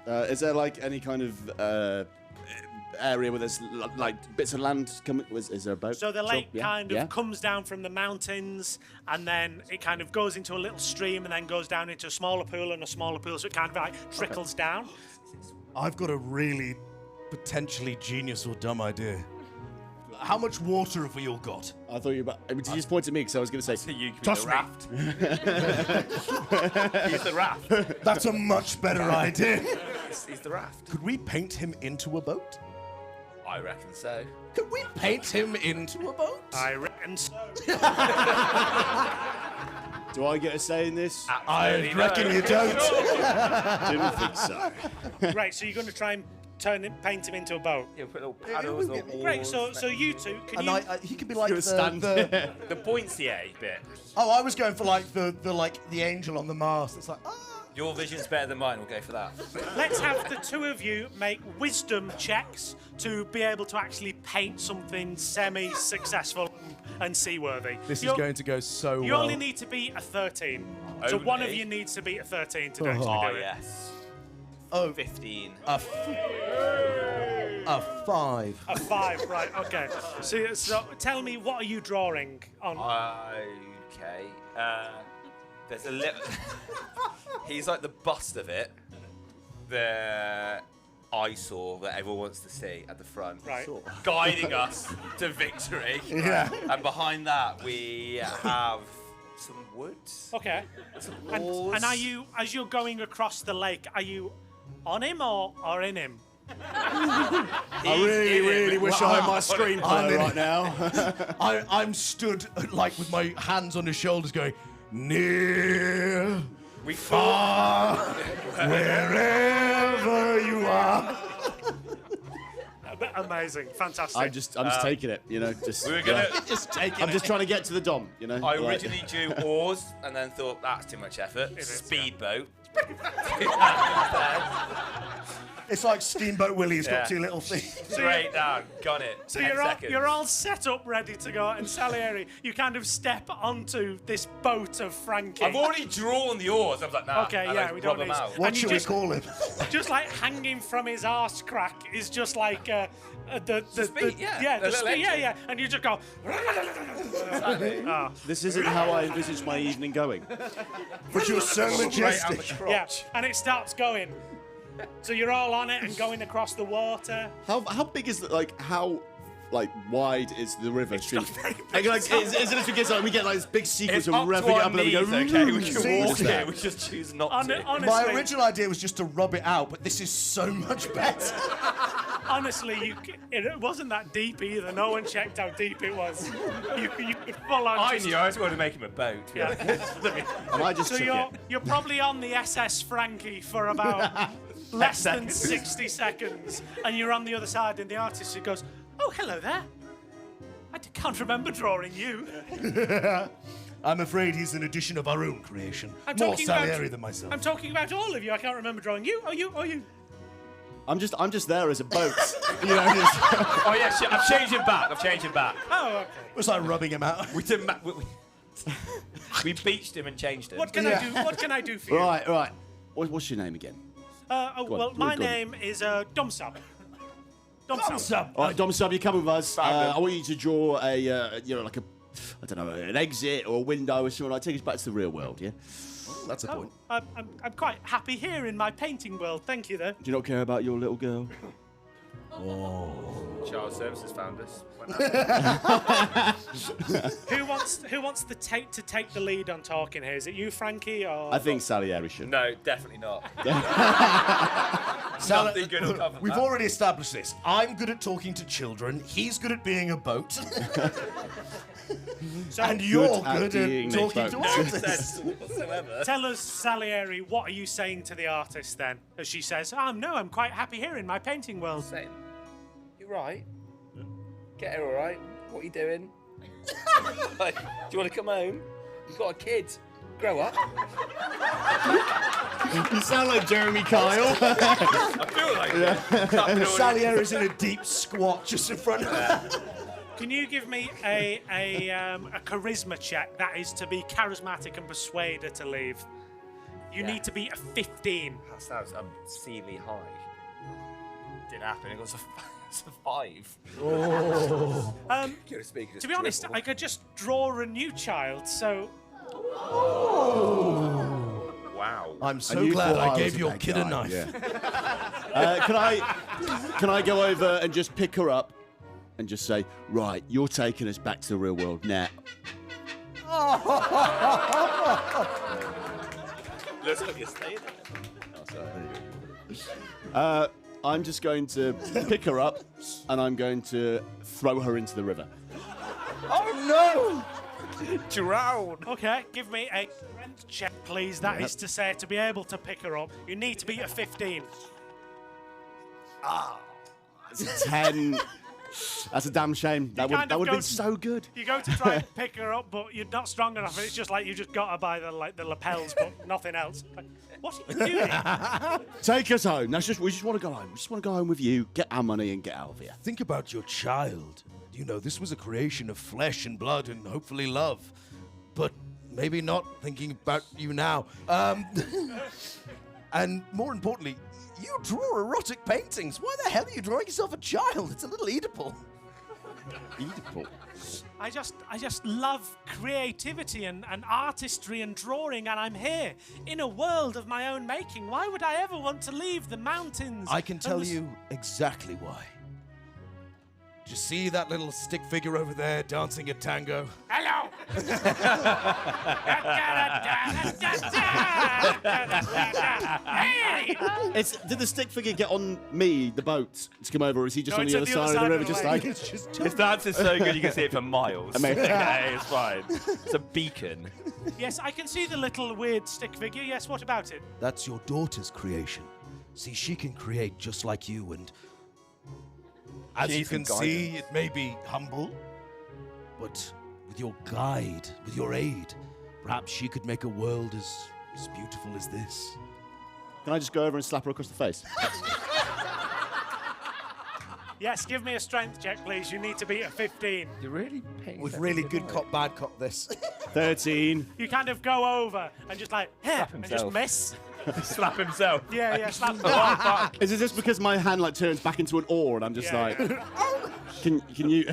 Is there like any kind of area where there's like bits of land coming? Is there a boat?
So the lake
Yeah?
kind of
Yeah?
comes down from the mountains, and then it kind of goes into a little stream, and then goes down into a smaller pool and a smaller pool, so it kind of like trickles down.
I've got a really potentially genius or dumb idea. How much water have we all got?
I thought you were about. Did you just point at me? Because I was going to say.
You can
Trust
the
me.
raft. He's the raft.
That's a much better idea.
He's the raft.
Could we paint him into a boat?
I reckon so.
Could we paint him into a boat?
I reckon so.
Do I get a say in this?
I reckon you don't.
Didn't think so.
Right, so you're going to try and paint him into a boat.
He'll put little paddles or
Great, so you two, can
And
you...
he could be like
You're stand
the
the pointier bit.
Oh, I was going for like the angel on the mast. It's like,
Your vision's better than mine. We'll go for that.
Let's have the two of you make wisdom checks to be able to actually paint something semi-successful and seaworthy.
this is going to go so
You
well.
only need to beat a 13. So one of
Only?
you needs to beat a 13 to actually
Oh,
do it.
yes.
Oh,
15.
a 5.
A 5, right, okay. So tell me, what are you drawing on?
Okay. There's a little. He's like the bust of it.
the eyesore that everyone wants to see at the front.
Right.
Guiding us to victory.
Yeah.
And behind that, we have some woods.
Okay.
Some
And
oars.
are you, as you're going across the lake, are you on him or in him?
I really wish I had my screenplay right now.
I'm stood like with my hands on his shoulders going, near,
We
far, wherever you are.
Amazing, fantastic.
I'm just taking it, you know. Just
We were gonna.
Just take
I'm just trying to get to the dom, you know.
I
like-
originally drew oars and then thought that's too much effort.
is,
Speedboat.
It's like Steamboat Willie's got
Yeah.
two little things.
Straight down. Got it.
So
10 seconds.
you're all set up, ready to go, and Salieri, you kind of step onto this boat of Frankie.
I've already drawn the oars. I was like, nah.
Okay,
and
yeah,
I
we
rub
don't
them
need.
out.
What
And you
should we
just-
call him?
Just like hanging from his arse crack is just like the
speed, yeah.
the
The little
speed, yeah,
engine.
yeah, and you just go. Oh,
This isn't how I envisaged my evening going.
But you're so
Straight out the
majestic.
crotch.
yeah, and it starts going. So you're all on it and going across the water.
How big is how wide is the river stream?
not very big.
Like, is it as we get we get like this big sequence
It's
of
up to
revving it
our
up and then we go.
knees, okay? We
"Ooh,
can walk
what's
here.
that?"
We just choose not to.
Honestly,
My original idea was just to rub it out, but this is so much better.
honestly, it wasn't that deep either. No one checked how deep it was. You could full on.
I
just-
knew. I just wanted to make him a boat.
Yeah.
And I just
So
took
you're
it.
you're probably on the SS Frankie for about less than 60 seconds, and you're on the other side, and the artist who goes, "Oh, hello there. Can't remember drawing you."
I'm afraid he's an addition of our own creation.
I'm
More
talking
Salieri
about.
than myself.
I'm talking about all of you. I can't remember drawing you. Oh, you.
I'm just there as a boat. You know, just-
Oh yeah, shit, I've changed him back.
Oh, okay.
It was like rubbing him out.
We did. We beached him and changed him.
What can I do? What can I do for you?
right. What's your name again?
Well,
on,
my
go on.
name is Domsub. Domsub.
All right, Dom Sub, you come with us. I want you to draw a, like I don't know, an exit or a window or something like that. Take us back to the real world, yeah?
That's a point.
I'm quite happy here in my painting world. Thank you, though.
Do you not care about your little girl?
Child Services found us.
Who wants to take the lead on talking here? Is it you, Frankie, or?
I think Salieri should.
No, definitely not.
Sal-
Nothing good will come from
We've
that.
already established this. I'm good at talking to children. He's good at being a boat.
So
And you're
at
good
being
at
a
talking
boat.
to
No
artists.
sense whatsoever.
tell us, Salieri, what are you saying to the artist then? As she says, no, I'm quite happy here in my painting world.
Saying, you right? Get her all right? What are you doing? Like, do you want to come home? You've got a kid. Grow up.
You sound like Jeremy Kyle.
I feel like
Salieri's in a deep squat just in front of her.
Can you give me a charisma check? That is to be charismatic and persuade her to leave. You need to be a 15.
That sounds obscenely high. Didn't happen. It was a 5.
To be honest, I could just draw a new child, so
Wow.
I'm
And
so
you
glad
thought
I
was
gave
a
your
bad
kid
guy,
a knife.
yeah. Can I go over and just pick her up and just say, right, you're taking us back to the real world now.
Looks like you're staying
I'm just going to pick her up and I'm going to throw her into the river.
Oh
Drown.
okay, give me a strength check, please. That is to say, to be able to pick her up, you need to be a 15.
10. That's a damn shame. That would
kind
have
of
been
goes-
so good.
You go to try and pick her up, but you're not strong enough. It's just like you just got her by the lapels, but nothing else. Like, what are you doing?
Take us home. We just want to go home. We just want to go home with you, get our money and get out of here.
Think about your child. You know, this was a creation of flesh and blood and hopefully love. But maybe not thinking about you now. And more importantly, you draw erotic paintings. Why the hell are you drawing yourself a child? It's a little Oedipal.
Oedipal.
I just love creativity and artistry and drawing, and I'm here in a world of my own making. Why would I ever want to leave the mountains?
I can tell you exactly why. Do you see that little stick figure over there dancing a tango?
Hello. Hey!
Did the stick figure get on me, the boat, to come over, or is he just
No,
on
it's
the
at
other
the other
side of the river,
side
just
of the
like...
lake.
His dance is so good you can see it for miles.
Amazing.
Okay, it's fine. It's a beacon.
Yes, I can see the little weird stick figure. Yes, what about it?
That's your daughter's creation. See, she can create just like you, and as
She
you
needs some
can see, it may be humble, but with your guide, with your aid, perhaps she could make a world as beautiful as this.
Can I just go over and slap her across the face?
Yes, give me a strength check, please. You need to beat a 15.
You're really paying
With
attention
really
to
good
the
cop, bad cop this.
13.
You kind of go over and just like,
Slap
and just
himself.
miss.
Slap himself.
Yeah, slap.
Oh, fuck.
Is it just because my hand like turns back into an oar and I'm just
Yeah.
like... Can you...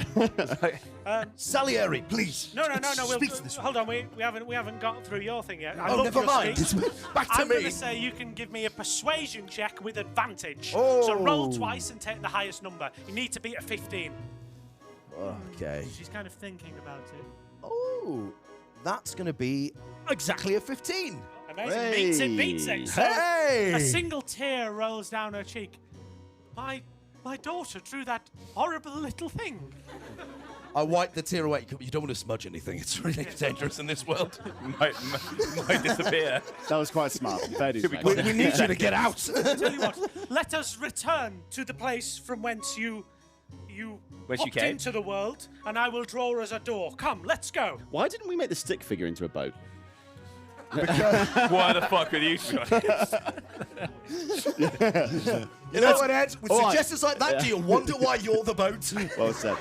Salieri, please.
No. We'll
Speak to this
hold on. We haven't got through your thing yet. I
Oh,
love
never
your
mind.
speech.
Back to
I'm
me.
going to say you can give me a persuasion check with advantage.
Oh.
So roll twice and take the highest number. You need to beat a 15.
Okay.
She's kind of thinking about it.
Oh, that's going to be exactly a 15.
Amazing.
Hey.
Beats it. So
Hey!
a single tear rolls down her cheek. My daughter drew that horrible little thing.
I wiped the tear away. You don't want to smudge anything. It's really dangerous in this world.
might disappear.
That was quite smart. Fair dues, mate.
We need you to get out.
Tell you what, let us return to the place from whence you
Whence you
hopped
came?
into the world, and I will draw us a door. Come, let's go.
Why didn't we make the stick figure into a boat?
Why the fuck would you be honest?
You know what, Ed? With
All right.
suggestions like that, do you wonder why you're the boat?
Well said.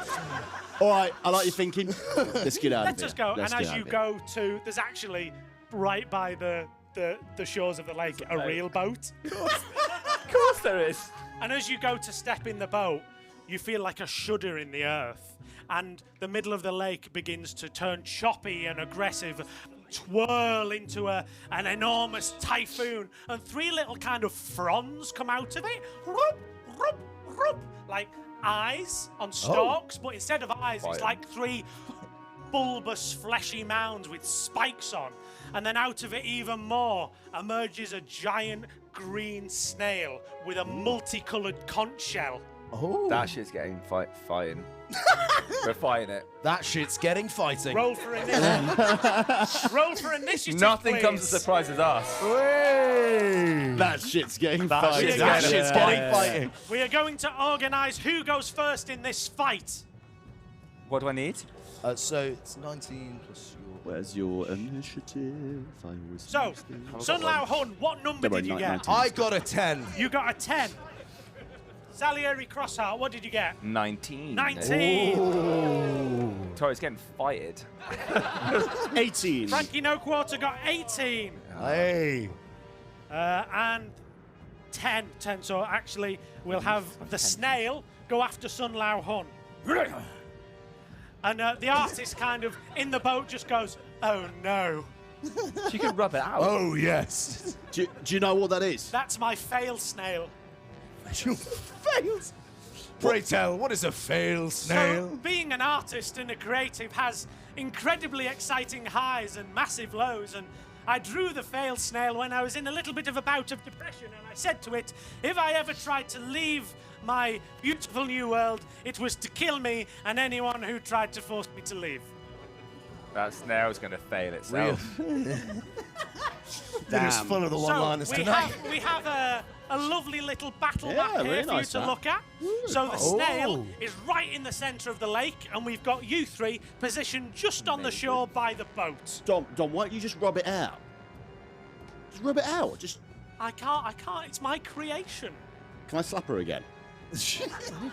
All right, I like your thinking. Let's get out of
Let's
here.
just go.
Let's
And
get
as
out
you
of here.
go to, there's actually right by the shores of the lake a real boat.
Of course there is.
And as you go to step in the boat, you feel like a shudder in the earth. And the middle of the lake begins to turn choppy and aggressive, twirl into an enormous typhoon. And three little kind of fronds come out of it. Whoop, whoop, whoop, like eyes on stalks, but instead of eyes, it's like three bulbous, fleshy mounds with spikes on. And then out of it even more emerges a giant green snail with a multicoloured conch shell.
Oh,
That shit's getting fighting. We're fighting it.
that shit's getting fighting.
Roll for initiative. Roll for initiative,
Nothing
please.
comes as surprise as us.
That shit's getting
That
fired.
shit's
That
getting
shit's getting fighting.
We are going to organise who goes first in this fight.
What do I need?
So it's 19 plus your...
Where's your initiative? I always
So,
lose this.
Sun Lao Hun, what number
Don't
did you
worry,
get?
19.
I got a 10.
You got a 10. Salieri Crossheart, what did you get?
19.
19.
Tori's getting fighted.
18.
Frankie No Quarter got 18.
Hey.
And 10. So actually, we'll have the snail go after Sun Lao Hun. And the artist kind of in the boat just goes, oh no.
She can rub it out.
Oh, yes.
Do you know what that is?
That's my fail snail.
You failed. Pray tell, what is a fail snail?
So, being an artist and a creative has incredibly exciting highs and massive lows. And I drew the fail snail when I was in a little bit of a bout of depression. And I said to it, if I ever tried to leave my beautiful new world, it was to kill me and anyone who tried to force me to leave.
That snail's going to fail itself.
It is full of the one-liners
so
tonight.
we have a lovely little battle
Yeah,
map here
really
for
nice
you to
that.
look at. So the snail is right in the centre of the lake, and we've got you three positioned just on the shore by the boat.
Dom, why don't you just rub it out? Just rub it out. Just
I can't. It's my creation.
can I slap her again?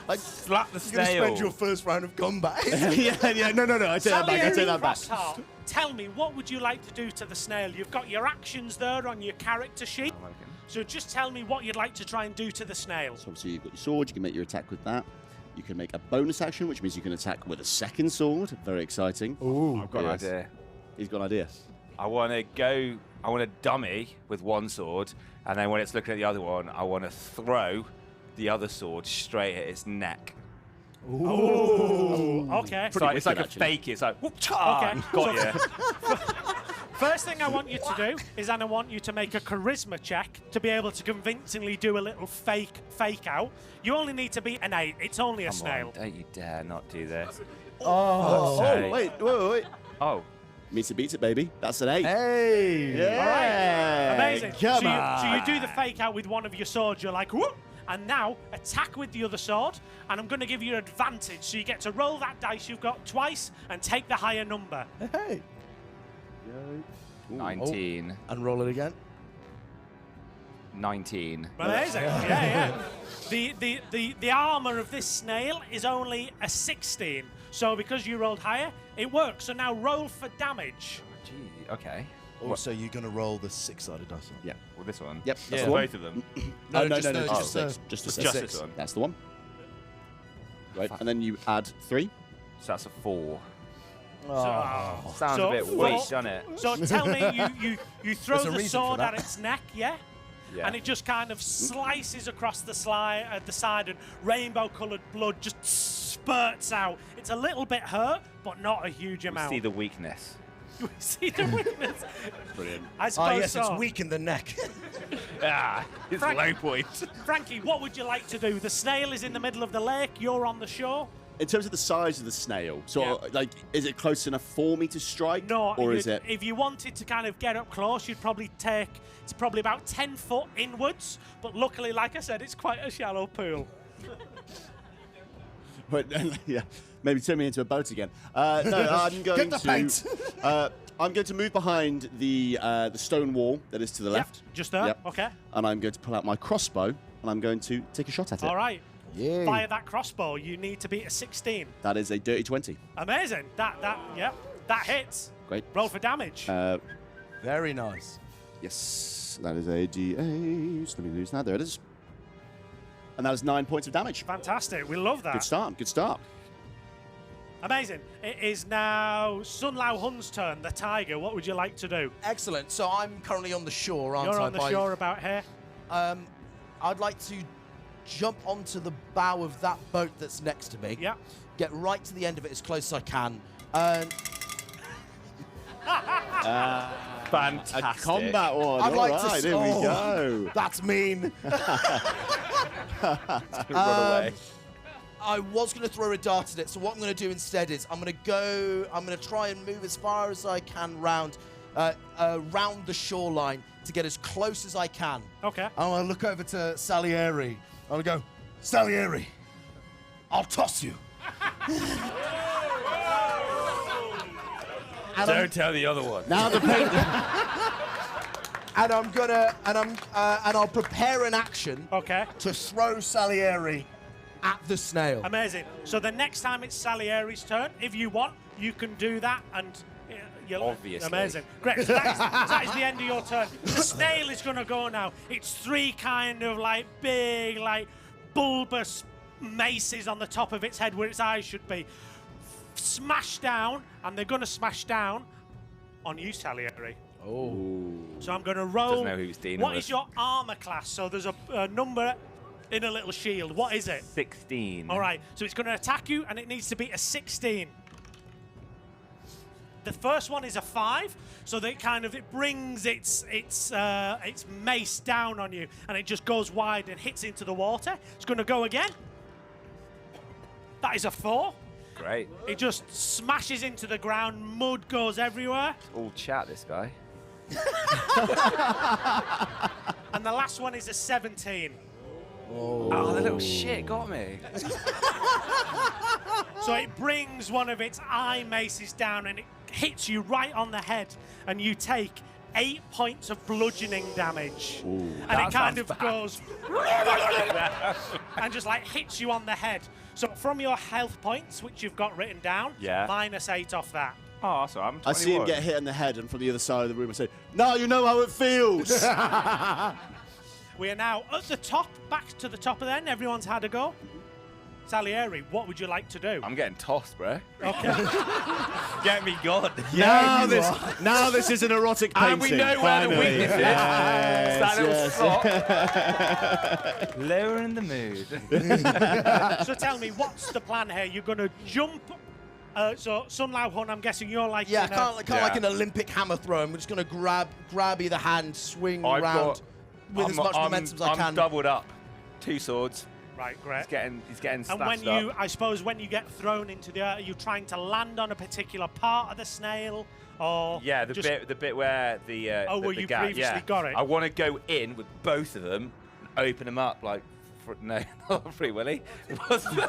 Like,
Slap the
you're going to
snail.
spend your first round of combat.
yeah. No. I take that back. I take
Salieri
that back.
Crossheart, tell me, what would you like to do to the snail? You've got your actions there on your character sheet. So just tell me what you'd like to try and do to the snail.
So obviously you've got your sword. You can make your attack with that. You can make a bonus action, which means you can attack with a second sword. Very exciting.
Ooh.
I've got an idea.
He's got an idea.
I want to dummy with one sword, and then when it's looking at the other one, I want to throw the other sword straight at its neck.
Ooh. Okay.
It's like a
actually.
fake. It's like, whoop, cha,
Okay.
got you.
First thing I want you to do is I want you to make a charisma check to be able to convincingly do a little fake out. You only need to beat an 8. It's only a
Come
snail.
on, don't you dare not do this.
Oh, wait.
Oh,
Meets it, beats it, baby. That's an 8.
Hey.
Yeah.
Amazing.
Come
so
on.
you do the fake out with one of your swords. You're like, whoop, and now attack with the other sword. And I'm going to give you an advantage. So you get to roll that dice you've got twice and take the higher number.
Hey.
19.
And roll it again.
19.
Amazing. Yeah. The armor of this snail is only a 16. So because you rolled higher, it works. So now roll for damage.
Gee, okay.
Also, you're going to roll the 6-sided dice.
Yeah.
Well, this one.
Yep.
That's
That's
for
the one.
both of them.
No,
no,
just
no,
the-
just
oh.
a 6. Just a
Just
6.
this one.
That's the one. Right, and then you add 3.
So that's a 4.
Oh.
Sounds
So
a bit
four-
weak, doesn't it?
So tell me, you throw
There's a
the
reason for
sword
that.
at its neck, yeah?
Yeah.
And it just kind of slices across the side, and rainbow-coloured blood just spurts out. It's a little bit hurt, but not a huge amount.
See the weakness.
We see the weakness.
Brilliant.
I suppose
yes,
so.
it's weak in the neck.
It's
Frank-
low point.
Frankie, what would you like to do? The snail is in the middle of the lake. You're on the shore.
In terms of the size of the snail, so like, is it close enough for me to strike?
No,
or is it?
If you wanted to kind of get up close, you'd probably take. It's probably about 10 foot inwards. But luckily, like I said, it's quite a shallow pool.
But, yeah, maybe turn me into a boat again. No, I'm going
Get the
to.
paint.
I'm going to move behind the stone wall that is to the left.
Just there.
Yep.
Okay.
And I'm going to pull out my crossbow and I'm going to take a shot at it.
All right.
Yeah.
Fire that crossbow. You need to beat a 16.
That is a dirty 20.
Amazing. That hits.
Great.
Roll for damage.
Very nice.
Yes, that is a D8. Let me lose that. There it is. And that is 9 points of damage.
Fantastic. We love that.
Good start. Good start.
Amazing. It is now Sun Lao Hun's turn, the tiger. What would you like to do?
Excellent. So I'm currently on the shore, aren't
You're
I?
on the shore about here.
I'd like to jump onto the bow of that boat that's next to me.
Yeah.
Get right to the end of it as close as I can. And
Fantastic.
A combat one.
I'd like
All
to.
right, here we
Oh,
go.
That's mean.
Run away.
I was going to throw a dart at it, so what I'm going to do instead is I'm going to try and move as far as I can round the shoreline to get as close as I can.
Okay.
I want to look over to Salieri. I want to go, Salieri, I'll toss you.
Don't tell the other one.
Now the paint.
And I'll prepare an action
Okay.
to throw Salieri at the snail.
Amazing. So the next time it's Salieri's turn, if you want, you can do that and you'll
Obviously.
Amazing. Great. So that is the end of your turn. The snail is going to go now. It's 3 kind of like big, like bulbous maces on the top of its head where its eyes should be. Smash down, and they're going to smash down on you, Salieri.
Oh.
So I'm going to roll.
Doesn't know who he's dealing
What
with.
is your armor class? So there's a number in a little shield. What is it?
16.
All right. So it's going to attack you, and it needs to be a 16. The first one is a 5, so that it brings its mace down on you, and it just goes wide and hits into the water. It's going to go again. That is a 4.
Great.
It just smashes into the ground. Mud goes everywhere.
All chat, this guy.
And the last one is a 17.
Oh, the little shit got me.
So it brings one of its eye maces down and it hits you right on the head, and you take 8 points of bludgeoning damage. And it kind of goes and just like hits you on the head. So from your health points, which you've got written down,
Yeah.
-8 off that.
Oh, so I'm 21.
I see him get hit in the head, and from the other side of the room, I say, "Now you know how it feels."
We are now at the top, back to the top of the end. Everyone's had a go. Salieri, what would you like to do?
I'm getting tossed, bro.
Okay.
Get me gone.
Now this is an erotic painting.
And we know where the weakness is.
Yes,
It's that little
yes.
slot. Lowering the mood.
So tell me, what's the plan here? You're going to jump. So Sun Lao Hun, I'm guessing you're like.
Yeah,
in a-
kind of like an Olympic hammer throw. I'm just going to grab either hand, swing
I've
round
got-
with as much momentum as I can.
I'm doubled up. 2 swords.
Right, great.
He's getting
And
stashed
when you,
up.
I suppose, when you get thrown into the earth, are you trying to land on a particular part of the snail, or
Yeah, the
just,
bit where the
where
the
you
gap,
previously
yeah.
got it?
I want to go in with both of them and open them up like no, not Free Willy. What's
My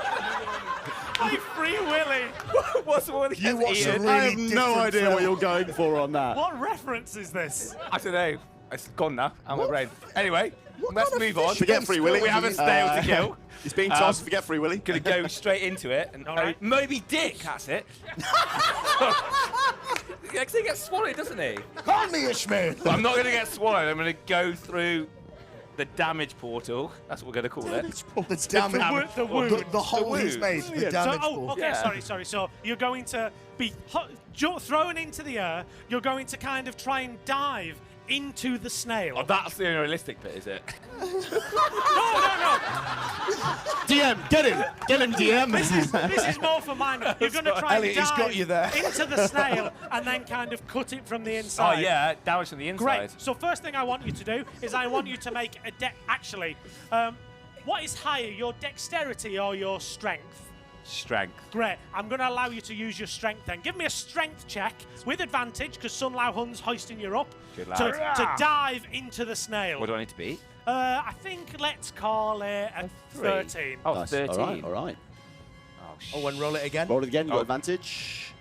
Free Willy.
what's the one?
You watch a
Ian?
really
I have no
different
idea
film.
what you're going for on that.
What reference is this?
I don't know. It's gone now. Out of my brain. Anyway, let's
kind of
move on.
fish
Forget Free Willy.
We have a snail to kill.
He's being tossed. Forget Free Willy.
Gonna go straight into it and
All right.
Moby Dick. That's it. Because he gets swallowed, doesn't he?
Call me Ishmael.
But I'm not gonna get swallowed. I'm gonna go through the damage portal. That's what we're gonna call it.
The damage.
The wound.
The hole he's
wound.
made. The
So,
damage.
okay,
Yeah.
sorry. So you're going to be thrown into the air. You're going to kind of try and dive into the snail.
Oh, that's the unrealistic bit, is it?
No.
DM, get him, DM.
This is more for mine. You're going to try
Elliot,
and
he's got you there.
dive into the snail and then kind of cut it from the
Oh
inside.
yeah, damage from the inside.
Great. So first thing I want you to do is I want you to make a deck. Actually, what is higher, your dexterity or your strength?
Strength.
Great. I'm going to allow you to use your strength then. Give me a strength check with advantage because Sun Lao Hun's hoisting you up
Good
to
lad.
dive into the snail.
What do I need to beat?
I think let's call it a 13.
Oh,
Nice.
13.
All right.
Oh,
Oh, and roll it again.
Roll it again. You got
Oh.
advantage.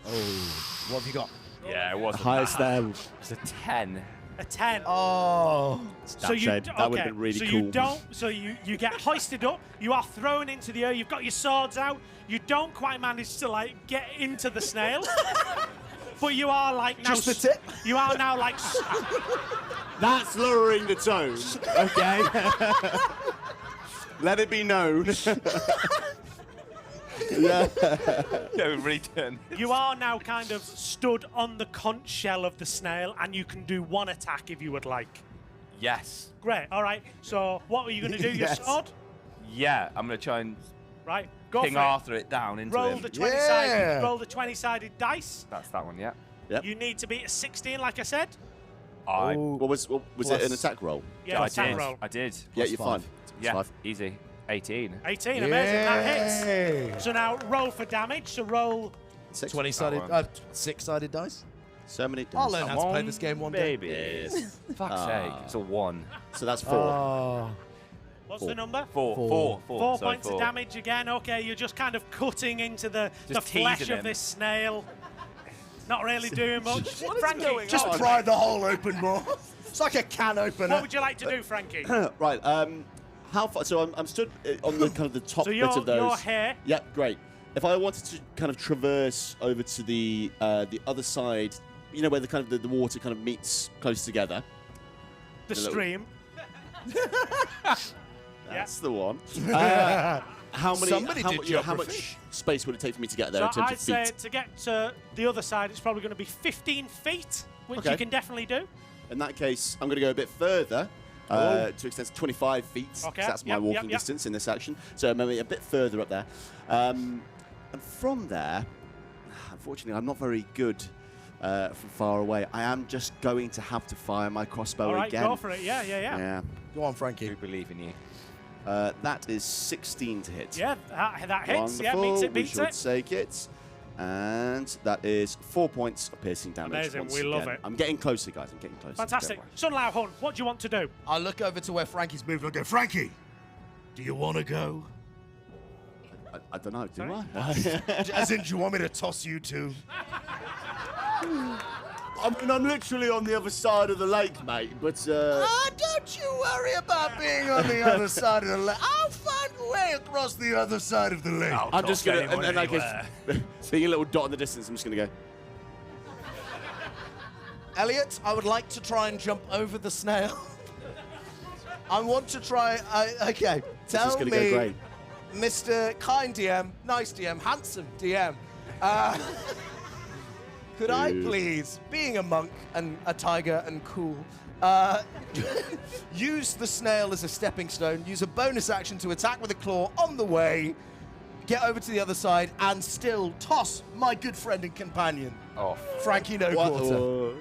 What have you got?
Yeah, it was
Highest there.
It's a 10.
A 10.
Oh.
That shame. That would have been really
so
cool.
You don't. So you get hoisted up. You are thrown into the air. You've got your swords out. You don't quite manage to like get into the snail. But you are like now.
Just the tip?
You are now like.
That's lowering the tone. Okay. Let it be known. Yeah.
No, return.
You are now kind of stood on the conch shell of the snail, and you can do one attack if you would like.
Yes.
Great. All right. So what are you going to do? Your
Yes.
sword.
Yeah, I'm gonna try and
Right. Go
ping
for it.
Arthur it down into
Roll
him.
the 20-sided.
Yeah.
Roll the 20-sided dice.
That's that one, yeah.
Yep.
You need to beat a 16, like I said.
What was it? An attack roll?
Yeah,
I
attack
did.
roll.
I did.
Yeah, you're fine.
Yeah,
Five.
easy. 18.
18, amazing. That
Yay.
hits. So now roll for damage. So roll.
20-sided,
Oh, well.
6-sided dice.
So many.
I'll learn how to play
Come
this game one day.
baby.
Yes.
Fuck's sake, it's a 1.
So that's 4.
Oh.
What's
Four.
the number?
4.
4
Sorry,
points of damage again. Okay, you're just kind of cutting into the
Just
flesh
teasing
of
him.
this snail. Not really doing much. Frankie,
Just pry the hole open more. It's like a can opener.
what would you like to do, Frankie?
Right. How far? So I'm stood on the kind of the top
So
bit
you're,
of those.
you're here.
Yep, great. If I wanted to kind of traverse over to the other side, you know, where the kind of the water kind of meets close together.
The
Hello.
stream.
That's the one. How many?
Somebody
how,
did
you know, how
geography.
much space would it take for me to get there
So
in terms
I'd
of
say
feet?
to get to the other side, it's probably going to be 15 feet, which
Okay.
you can definitely do.
In that case, I'm going to go a bit further. To extend to 25 feet. 'cause
Okay,
That's my
yep,
walking
yep.
distance in this action. So maybe a bit further up there. And from there, unfortunately, I'm not very good from far away. I am just going to have to fire my crossbow
All right,
again.
go for it. Yeah.
Yeah.
Go on, Frankie.
We believe in you.
That is 16 to hit.
Yeah, that hits.
Wonderful.
Yeah, beats it,
we
beats
should
it.
take it. And that is 4 points of piercing damage.
Amazing,
once
we love
again.
it.
I'm getting closer, guys. I'm getting closer.
Fantastic.
Don't worry.
Sun Lao Hun, what do you want to do?
I look over to where Frankie's moved and I go, Frankie, do you want to go?
I don't know, do
Sorry?
I?
As in, do you want me to toss you two?
I mean, I'm literally on the other side of the lake, mate, but...
Don't you worry about being on the other side of the lake. I'll find a way across the other side of the lake.
I'm just going to... And I guess, seeing a little dot in the distance, I'm just going to go...
Elliot, I would like to try and jump over the snail. I want to try... okay,
This
tell
is going
me...
to go great.
Mr. Kind DM, nice DM, handsome DM. Could I please, being a monk and a tiger and cool, use the snail as a stepping stone, use a bonus action to attack with a claw on the way, get over to the other side, and still toss my good friend and companion, Frankie No Quarter.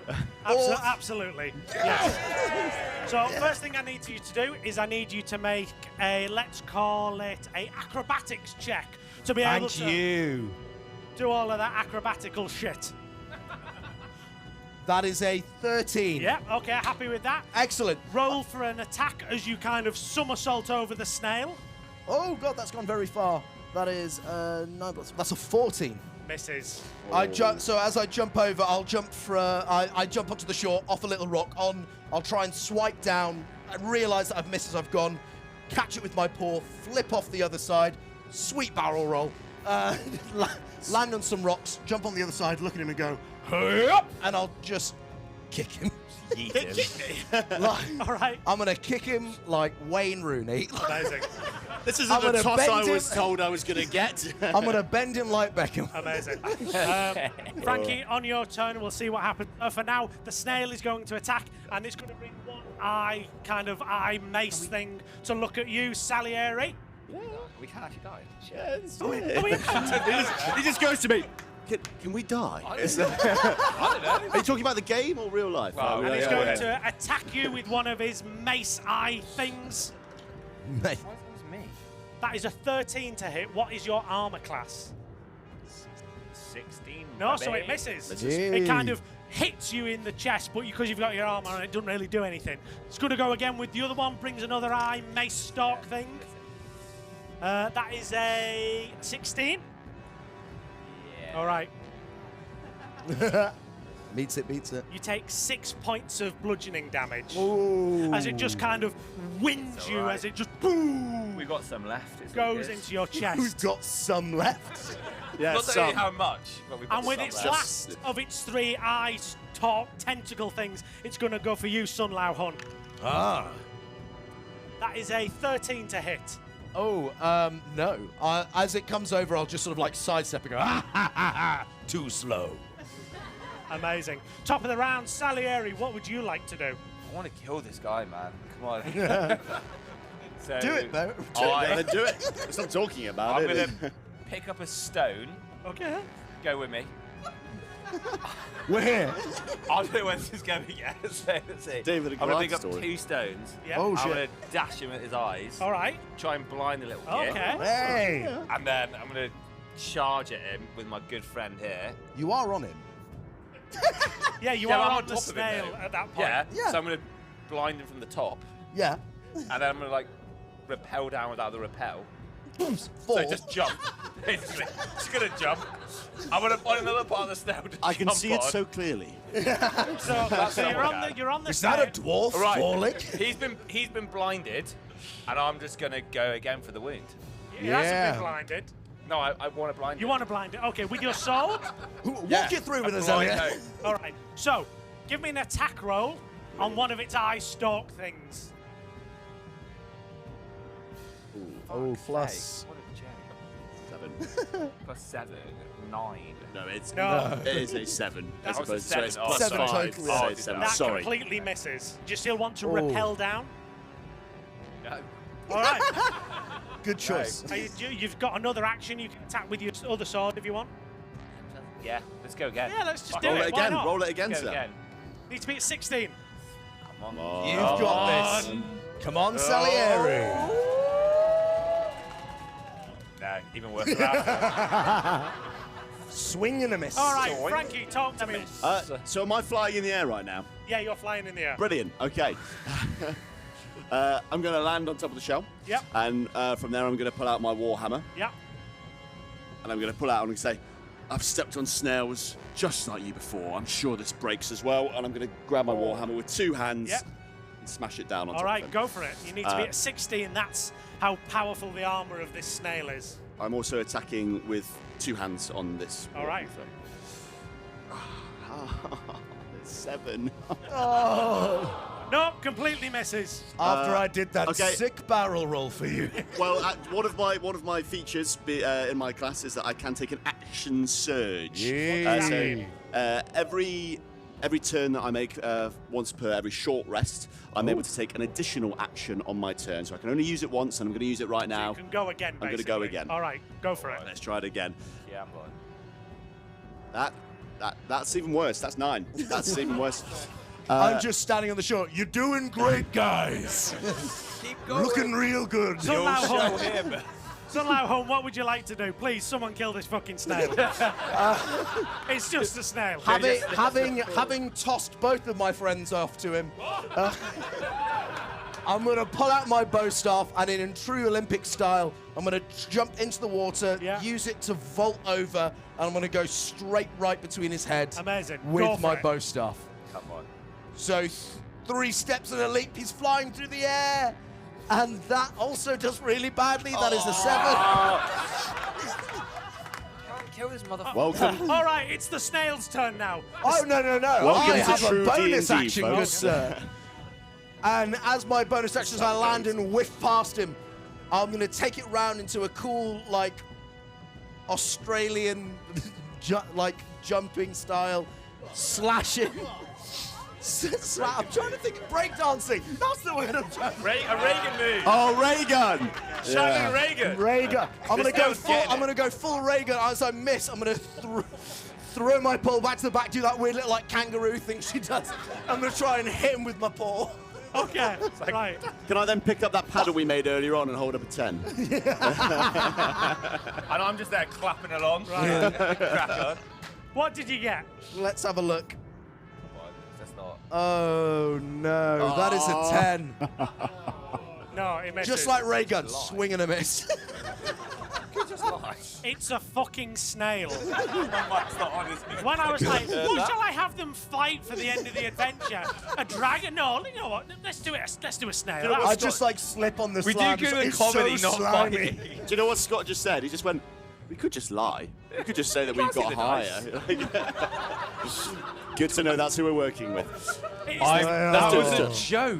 Absolutely. Yes. So first thing I need you to do is I need you to make a, let's call it a acrobatics check to be able to do all of that acrobatical shit.
That is a 13.
Yeah, okay, happy with that.
Excellent.
Roll for an attack as you kind of somersault over the snail.
Oh god, that's gone very far. That is 9 plus. That's a 14.
Misses.
I jump. So as I jump over, I'll jump for. I jump onto the shore, off a little rock. I'll try and swipe down. I realise that I've missed as I've gone. Catch it with my paw, flip off the other side, sweet barrel roll, land on some rocks, jump on the other side, look at him and go, hurry up, and I'll just kick him.
All right.
I'm gonna kick him like Wayne Rooney.
Amazing.
This isn't the toss I was told I was going to get.
I'm gonna bend him like Beckham.
Amazing. Frankie, on your turn, we'll see what happens. For now, the snail is going to attack, and it's going to bring one eye, kind of eye mace thing to look at you, Salieri.
We can't actually die.
Yeah, let's do it. He just goes to me. Can we die?
I don't know.
Are you talking about the game or real life?
And he's going to attack you with one of his mace eye things.
Mate.
That is a 13 to hit. What is your armor class?
16.
No, so it misses. It kind of hits you in the chest, but because you've got your armor on, it doesn't really do anything. It's going to go again with the other one, brings another eye mace stalk thing. That is a 16.
Yeah.
All right.
Beats it.
You take 6 points of bludgeoning damage.
Ooh.
As it just kind of wins you, as it just boom.
We got some left. It's all
Goes
good.
into your
We've
chest.
got some left.
Yeah,
Not saying how much, but we've got
And with
some
its
left.
last of its 3 eyes, tentacle things, it's going to go for you, Sun Lao Hun.
Ah.
That is a 13 to hit.
Oh, no. As it comes over, I'll just sort of like sidestep and go, ah, ha, ha, ha. Too slow.
Amazing. Top of the round, Salieri, what would you like to do?
I want to kill this guy, man. Come on. So
Do it, though.
Do it. Stop talking about
I'm
it.
going to pick up a stone.
Okay.
Go with me.
Where?
I don't know where this is going yet. So let's see.
David, a
I'm going
Goliath
to pick up
story.
2 stones.
Yeah.
Oh,
I'm
shit.
going to dash him at his eyes.
All right.
Try and blind the little
Okay.
kid.
Hey.
And then I'm going to charge at him with my good friend here.
You are on him.
Yeah, you
Yeah,
are
I'm
on the
top of him,
snail
though.
at that point.
Yeah.
So I'm going to blind him from the top.
Yeah.
And then I'm going to like rappel down without the rappel.
Fall.
So just jump, basically. Just gonna jump. I'm gonna find another part of the snail to
I can
jump
see it
on.
so clearly.
So you're on the
Is that a dwarf
Right.
falling?
He's been blinded, and I'm just gonna go again for the wound.
He hasn't
Yeah.
been blinded.
No, I want to blind
You
him.
want to blind it? Okay, with your sword?
Walk it through with us,
Blind
Elliot.
him.
All right. So, give me an attack roll on one of its eye stalk things.
Oh, plus.
What a joke.
7.
Plus 7, 9.
No, it's
No.
It is a 7.
That
As
was a
opposed to it's
7.
plus
7
5.
total, yeah.
So
Oh,
it's 7.
That
Sorry.
completely misses. Do you still want to
Oh.
rappel down?
No.
All right.
Good choice.
You've got another action. You can attack with your other sword if you want.
Yeah, let's go again.
Yeah, let's just
Fuck
do
Roll
it.
it
Why
again.
not?
Roll it again,
Let's go
sir.
again.
Need to be at 16.
Come on.
You've got this. Come on, Salieri.
No, even worse than that.
Swing and a miss.
All right, Frankie, talk to me.
So am I flying in the air right now?
Yeah, you're flying in the air.
Brilliant. Okay. I'm going to land on top of the shell.
Yep.
And from there, I'm going to pull out my warhammer.
Yeah.
And I'm going to pull out and say, I've stepped on snails just like you before. I'm sure this breaks as well. And I'm going to grab my warhammer with 2 hands
Yep.
and smash it down on
All
top
right,
of him.
go for it. You need to be at 16. That's how powerful the armor of this snail is.
I'm also attacking with 2 hands on this.
All right.
It's 7.
Oh.
No, completely misses.
After I did that
okay.
sick barrel roll for you.
Well, one of my features in my class is that I can take an action surge. Every turn that I make, once per every short rest, I'm able to take an additional action on my turn. So I can only use it once, and I'm going to use it right now.
You can go again,
I'm going to go again.
All right, go for it.
Let's try it again.
Yeah, I'm going.
That's even worse. That's 9. That's even worse.
I'm just standing on the shore. You're doing great, guys.
Keep going.
Looking real good.
Sunlau Home, what would you like to do? Please, someone kill this fucking snail. It's just a snail.
Having tossed both of my friends off to him, I'm going to pull out my bow staff and in true Olympic style, I'm going to jump into the water, use it to vault over, and I'm going to go straight right between his head.
Amazing.
With my bow staff.
Come on.
So 3 steps and a leap, he's flying through the air. And that also does really badly. That is a 7.
Can't kill this motherfucker.
Welcome.
All right, it's the snail's turn now.
Oh, no.
Welcome
I
to
have a
true
bonus
D&D,
action,
folks.
good sir. And as my bonus action, as I land and whiff past him, I'm going to take it round into a cool, like, Australian, jumping style, slashing. I'm trying to think of breakdancing. That's the word I'm trying to
A Reagan move.
Oh, Reagan!
Shining Reagan.
Reagan. I'm
This
gonna go
guy's
full.
getting
I'm
it.
gonna go full Reagan. As I miss, I'm gonna throw my pole back to the back, do that weird little like kangaroo thing she does. I'm gonna try and hit him with my paw.
Okay, right.
Can I then pick up that paddle we made earlier on and hold up a 10?
And I'm just there clapping along.
Right.
Crack on.
What did you get?
Let's have a look.
That's not.
Oh no, that is a 10.
No, it misses.
Just like ray gun, swing and a miss.
It's a fucking snail.
That's not honest.
When I was like, what shall I have them fight for the end of the adventure? A dragon? No, you know what? Let's do it. Let's do a snail.
I just like slip on the
We do
slime.
good in
It's
comedy,
so
not
slimy.
fighting.
Do you know what Scott just said? He just went, we could just lie. We could just say that we've got higher. Good to know that's who we're working with.
That was a joke.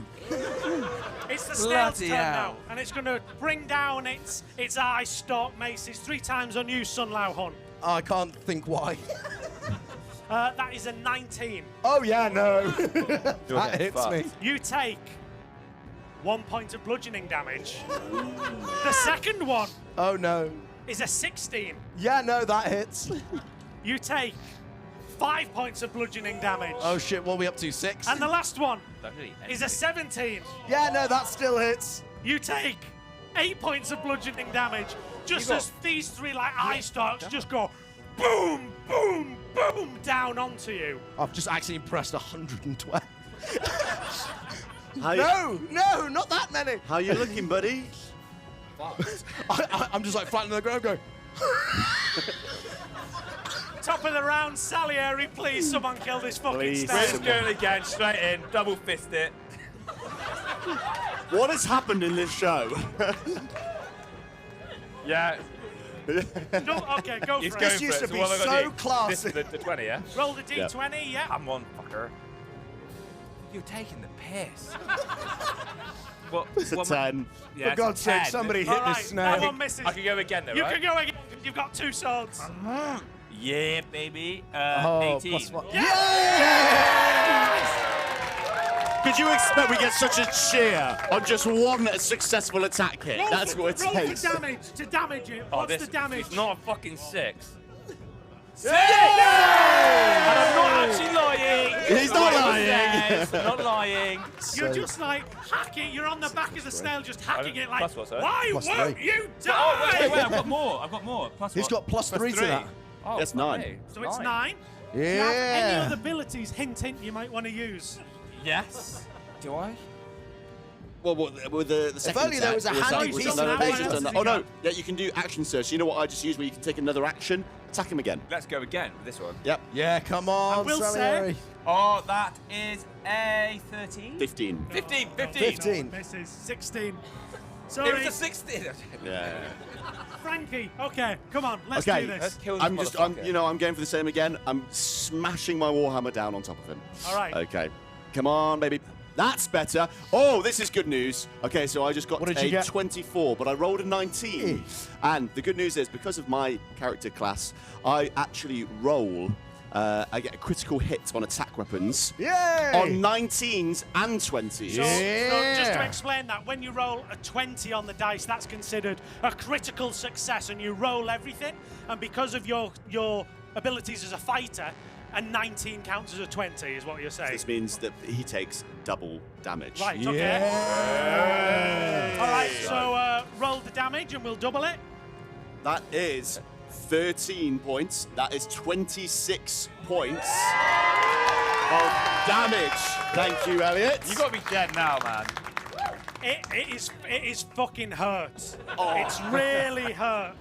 It's the snail's
Bloody
turn
hell.
now, and it's going to bring down its eye stalk maces 3 times on you, Sun Lao Hun.
I can't think why.
That is a 19.
Oh yeah, no.
That
That hits me.
You take 1 point of bludgeoning damage. The second one
Oh no.
is a 16.
Yeah, no, that hits.
You take 5 points of bludgeoning damage.
Oh shit, what are we up to? 6?
And the last one
Don't really
is a 17.
Yeah, no, that still hits.
You take 8 points of bludgeoning damage. Just as these 3 like eye stalks just go boom, boom, boom down onto you.
I've just actually pressed 112.
How
No, not that many.
How you looking, buddy?
I'm just like flat on the ground going,
Top of the round, Salieri, please someone kill this fucking
Please.
snail.
British girl again, straight in, double fist it.
What has happened in this show?
Yeah,
No, okay, go
he's
for
going
it.
This used
for
to
it.
be
what have I
so
gotta do?
classy.
This is the 20, yeah?
Roll the d20, yeah.
Come on, fucker.
You're taking the piss.
What?
It's a 10.
Yeah,
for God's sake, somebody
All
hit
right,
this
that
snail.
one misses.
I can go again, though,
You
right?
can go again. You've got 2 swords.
Yeah, baby.
Oh,
18.
+1.
Could you expect we get such a cheer on just one successful attack hit?
Roll
That's
for,
what it
roll
takes.
for damage, to damage it.
Oh,
What's
this
the damage?
It's not a fucking 6. 6! And I'm not actually lying.
He's not
Whatever
lying.
says, I'm not lying.
You're just like hacking. You're on the back of the snail, just hacking it like,
Plus what, sorry?
why
Plus
won't
3.
you die?
Oh, wait, I've got more. I've got more. Plus
He's
what?
got +3 to that.
Oh,
That's
fuck
9.
me.
So it's 9. Do you have any other abilities, hint, you might want to use?
Yes.
Do I?
Well, with the second
only there was a
attack,
handy
was
piece
another
of
page
evidence.
done that. Oh no, yeah, you can do action search. You know what I just used where you can take another action, attack him again.
Let's go again with this one.
Yep,
Yeah, come on,
I will
Salieri.
say-
Oh, that is a 13.
15.
15.
15.
Misses. 16.
It
Sorry,
was a 16.
Yeah.
Frankie. Okay, come on, let's
Okay.
do this.
Let's kill this
I'm
motherfucker.
going for the same again. I'm smashing my warhammer down on top of him.
All right.
Okay, come on, baby.
That's better. Oh, this is good news. Okay, so I just got
What did you
a
get?
24, but I rolled a 19. And the good news is, because of my character class, I actually roll. I get a critical hit on attack weapons.
Yay!
On 19s and 20s.
So just to explain that, when you roll a 20 on the dice, that's considered a critical success, and you roll everything. And because of your abilities as a fighter, a 19 counts as a 20, is what you're saying.
This means that he takes double damage.
Right, okay. All right, so roll the damage and we'll double it.
That is 13 points. That is 26 points of damage. Thank you, Elliot.
You got to be dead now, man.
It is fucking hurt. It's really hurt.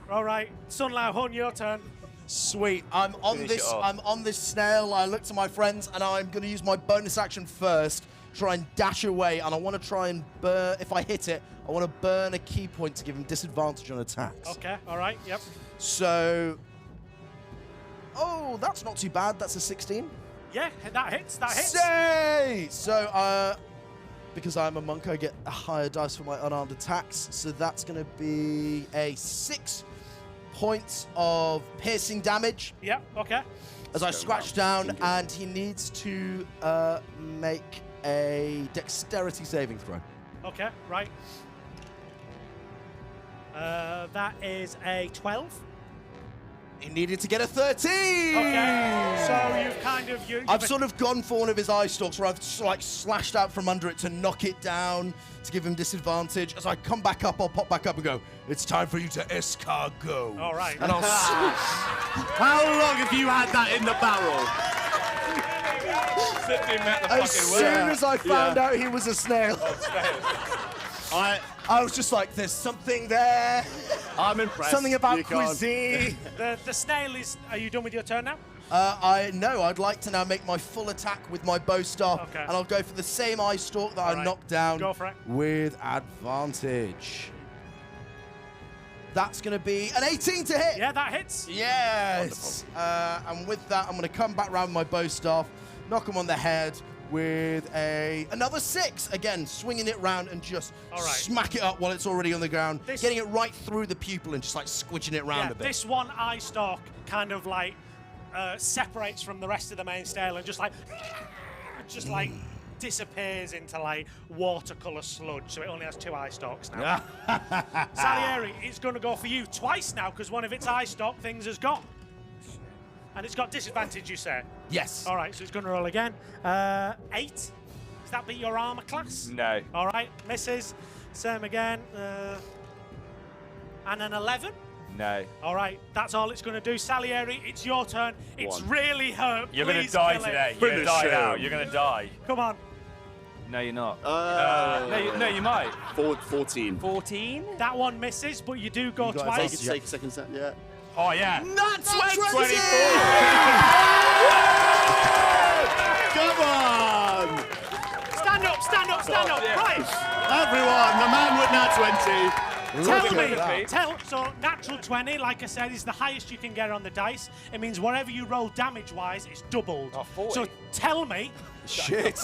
All right, Sun Lao Hun, your turn.
Sweet. I'm on
Finish
this.
it off.
I'm on this snail. I look to my friends, and I'm going to use my bonus action first. Try and dash away, and I want to try and burn. If I hit it, I want to burn a key point to give him disadvantage on attacks.
Okay, all right, yep.
So, oh, that's not too bad. That's a 16.
Yeah, that hits.
Say! So, because I'm a monk, I get a higher dice for my unarmed attacks. So that's going to be a 6 points of piercing damage
Yep, okay.
as I scratch down, and he needs to make a dexterity saving throw.
Okay, right. That is a 12.
He needed to get a 13.
Okay, so you've kind of...
I've sort of gone for one of his eye stalks where I've like slashed out from under it to knock it down to give him disadvantage. As I come back up, I'll pop back up and go, it's time for you to escargot.
All right.
And I'll...
How long have you had that in the barrel?
As soon as I found out he was a snail, I was just like, there's something there.
I'm impressed.
Something about
You can't-
cuisine.
The snail is... Are you done with your turn now?
I'd like to now make my full attack with my bow staff,
Okay.
and I'll go for the same eye stalk that I
right.
knocked down
Go for it.
with advantage. That's going to be an 18 to hit.
Yeah, that hits.
Yes. And with that, I'm going to come back round with my bow staff, knock him on the head with another 6. Again, swinging it round and just
All right.
smack it up while it's already on the ground,
This-
getting it right through the pupil and just like squidging it round
Yeah,
a bit.
this one eye stalk kind of like separates from the rest of the main snail and just like disappears into like watercolor sludge. So it only has 2 eye stalks now. Salieri, it's going to go for you twice now because one of its eye stalk things has gone. And it's got disadvantage, you say?
Yes.
All right, so it's going to roll again. 8. Does that beat your armor class?
No.
All right, misses. Same again. And an 11.
No.
All right, that's all it's going to do. Salieri, it's your turn. It's really hurt.
You're going to
Please
die
kill it.
today. You're going to die
Finish
now.
him.
You're going to die.
Come on.
No, you're not. No, you might.
14.
14?
That one misses, but you do go
got
twice.
Take a second set, yeah.
Oh, yeah.
Not
20!
24! Come on!
Stand up, stand up, stand up.
yeah.
Right.
Everyone, the man with nat 20.
Tell
at
me,
that.
so natural 20, like I said, is the highest you can get on the dice. It means whatever you roll damage-wise, it's doubled.
Oh, 40.
So tell me
Shit.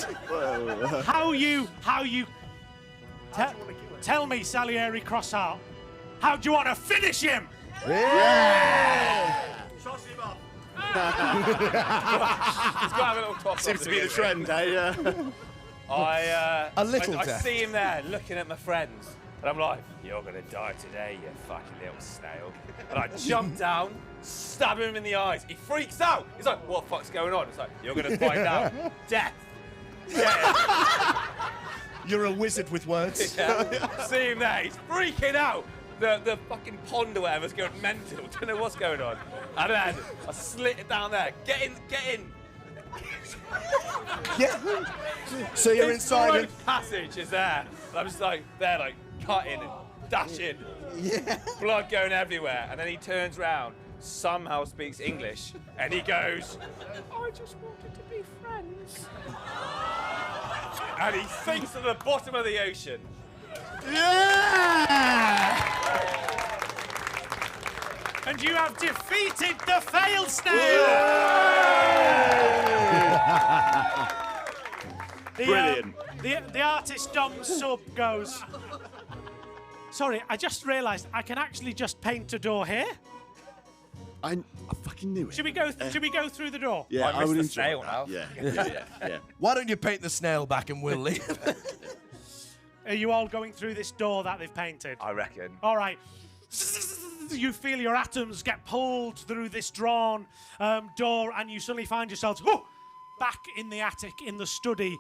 how you tell me, Salieri Crossheart, how do you want to finish him?
He's got to have a little toss.
Seems to be the trend, eh?
A little
I
death.
see him there looking at my friends, and I'm like, "You're gonna die today, you fucking little snail!" And I jump down, stab him in the eyes. He freaks out. He's like, "What the fuck's going on?" It's like, "You're gonna find out." Death. Yeah.
You're a wizard with words.
Yeah. See him there. He's freaking out. The fucking pond or whatever's going mental. Don't know what's going on. And then I slit it down there. Get in.
Yeah. So you're
His
inside
throat
him.
passage is there. And I'm just like there, like cutting and dashing.
Yeah.
Blood going everywhere. And then he turns round, somehow speaks English, and he goes, "I just wanted to be friends." And he sinks to the bottom of the ocean.
And you have defeated the failed snail.
Brilliant.
The artist Dom Sub goes, sorry, I just realised I can actually just paint a door here.
I fucking knew it.
Should we go through the door?
Yeah, I
missed
would
the
enjoy
snail
that.
now.
Yeah.
Why don't you paint the snail back and we'll leave?
Are you all going through this door that they've painted?
I reckon.
All right. You feel your atoms get pulled through this drawn door, and you suddenly find yourselves back in the attic, in the study,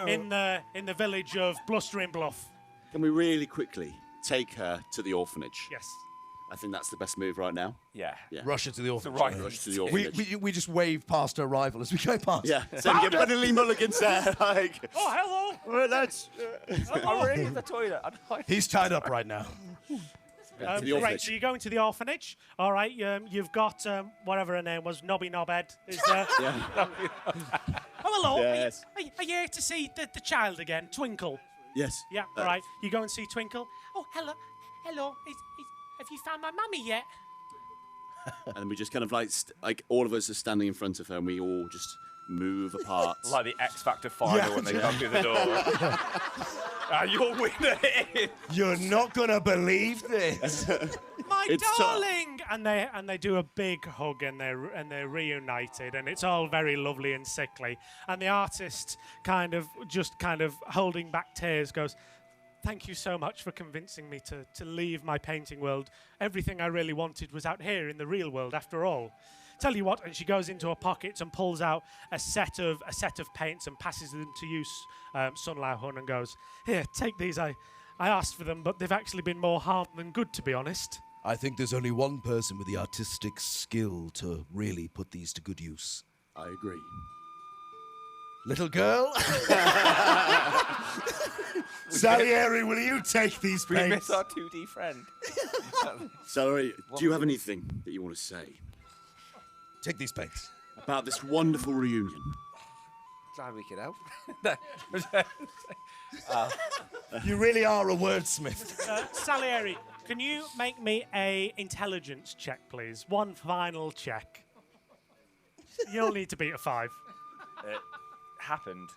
in the village of Blundering Bluff.
Can we really quickly take her to the orphanage?
Yes.
I think that's the best move right now.
Yeah.
Rush her to the orphanage.
right.
Rush to the orphanage.
We just wave past her arrival as we go past.
Yeah. So get Brennanly Mulligan's there. Like,
Oh, hello.
well, that's
I'm really in the toilet.
He's tied up right now.
to the
Right,
orphanage.
so you're going to the orphanage. All right, you've got whatever her name was, Nobby Knobhead. Is there?
Yeah.
Oh, hello.
Yes.
Are you here to see the child again, Twinkle?
Yes.
Yeah, all right. You go and see Twinkle. Oh, hello. Have you found my mummy yet?
And we just kind of like all of us are standing in front of her, and we all just move apart.
Like the X Factor final when they come through the door. Your winner is.
You're not gonna believe this.
My
It's
darling! And they do a big hug and they're reunited, and it's all very lovely and sickly. And the artist kind of holding back tears goes, "Thank you so much for convincing me to leave my painting world. Everything I really wanted was out here in the real world after all. Tell you what," and she goes into her pockets and pulls out a set of paints and passes them to you, Sun Lao Hun, and goes, "Here, take these. I asked for them, but they've actually been more harm than good, to be honest."
I think there's only one person with the artistic skill to really put these to good use.
I agree.
Little girl? Salieri, will you take these
We
paints?
miss our 2D friend.
Celery, do you have anything that you want to say
Take these paints.
about this wonderful reunion?
Glad we could help.
You really are a wordsmith.
Salieri, can you make me a intelligence check, please? One final check. You'll need to beat a 5.
It happened.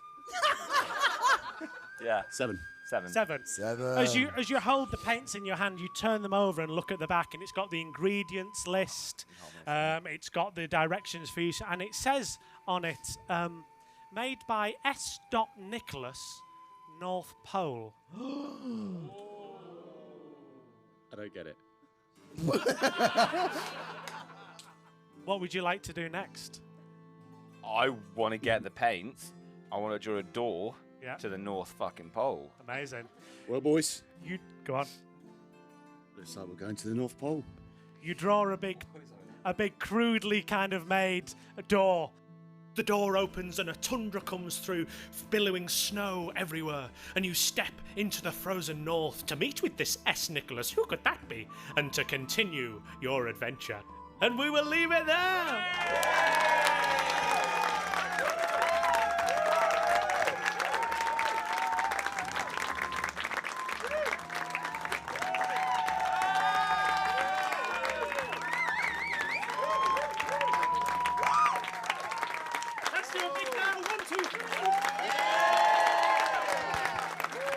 Yeah.
7.
7.
7.
7.
As you hold the paints in your hand, you turn them over and look at the back, and it's got the ingredients list. It's got the directions for you, and it says on it, made by S. Nicholas, North Pole.
I don't get it.
What would you like to do next?
I want to get the paints. I want to draw a door
Yeah.
to the North fucking Pole.
Amazing.
Well, boys,
You go on.
looks like we're going to the North Pole.
You draw a big crudely kind of made door. The door opens and a tundra comes through, billowing snow everywhere, and you step into the frozen north to meet with this S. Nicholas, who could that be, and to continue your adventure. And we will leave it there! Let's do a big round of 1, 2, 3.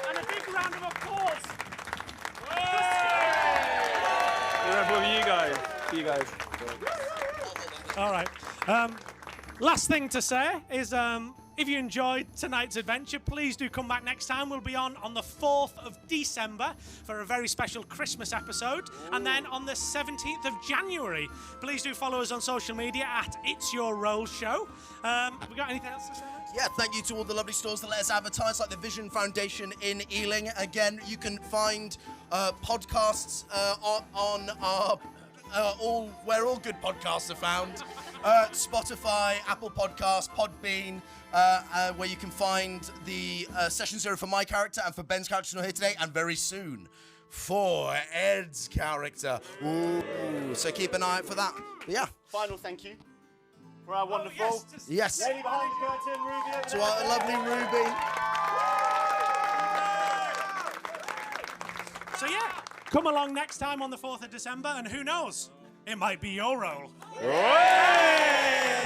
And a big round of applause.
You guys.
All right. Last thing to say is if you enjoyed tonight's adventure, please do come back next time. We'll be on the 4th of December for a very special Christmas episode. And then on the 17th of January, please do follow us on social media at It's Your Role Show. Have we got anything else to say?
Yeah, thank you to all the lovely stores that let us advertise, like the Vision Foundation in Ealing. Again, you can find podcasts on our where all good podcasts are found. Spotify, Apple Podcasts, Podbean, where you can find the Session Zero for my character and for Ben's character not here today, and very soon for Ed's character. Ooh, so keep an eye out for that. But yeah.
Final thank you for our wonderful
Yes.
lady behind the curtain, Ruby. over
To
there.
our lovely Ruby.
So yeah, come along next time on the 4th of December, and who knows, it might be your role.
Hey!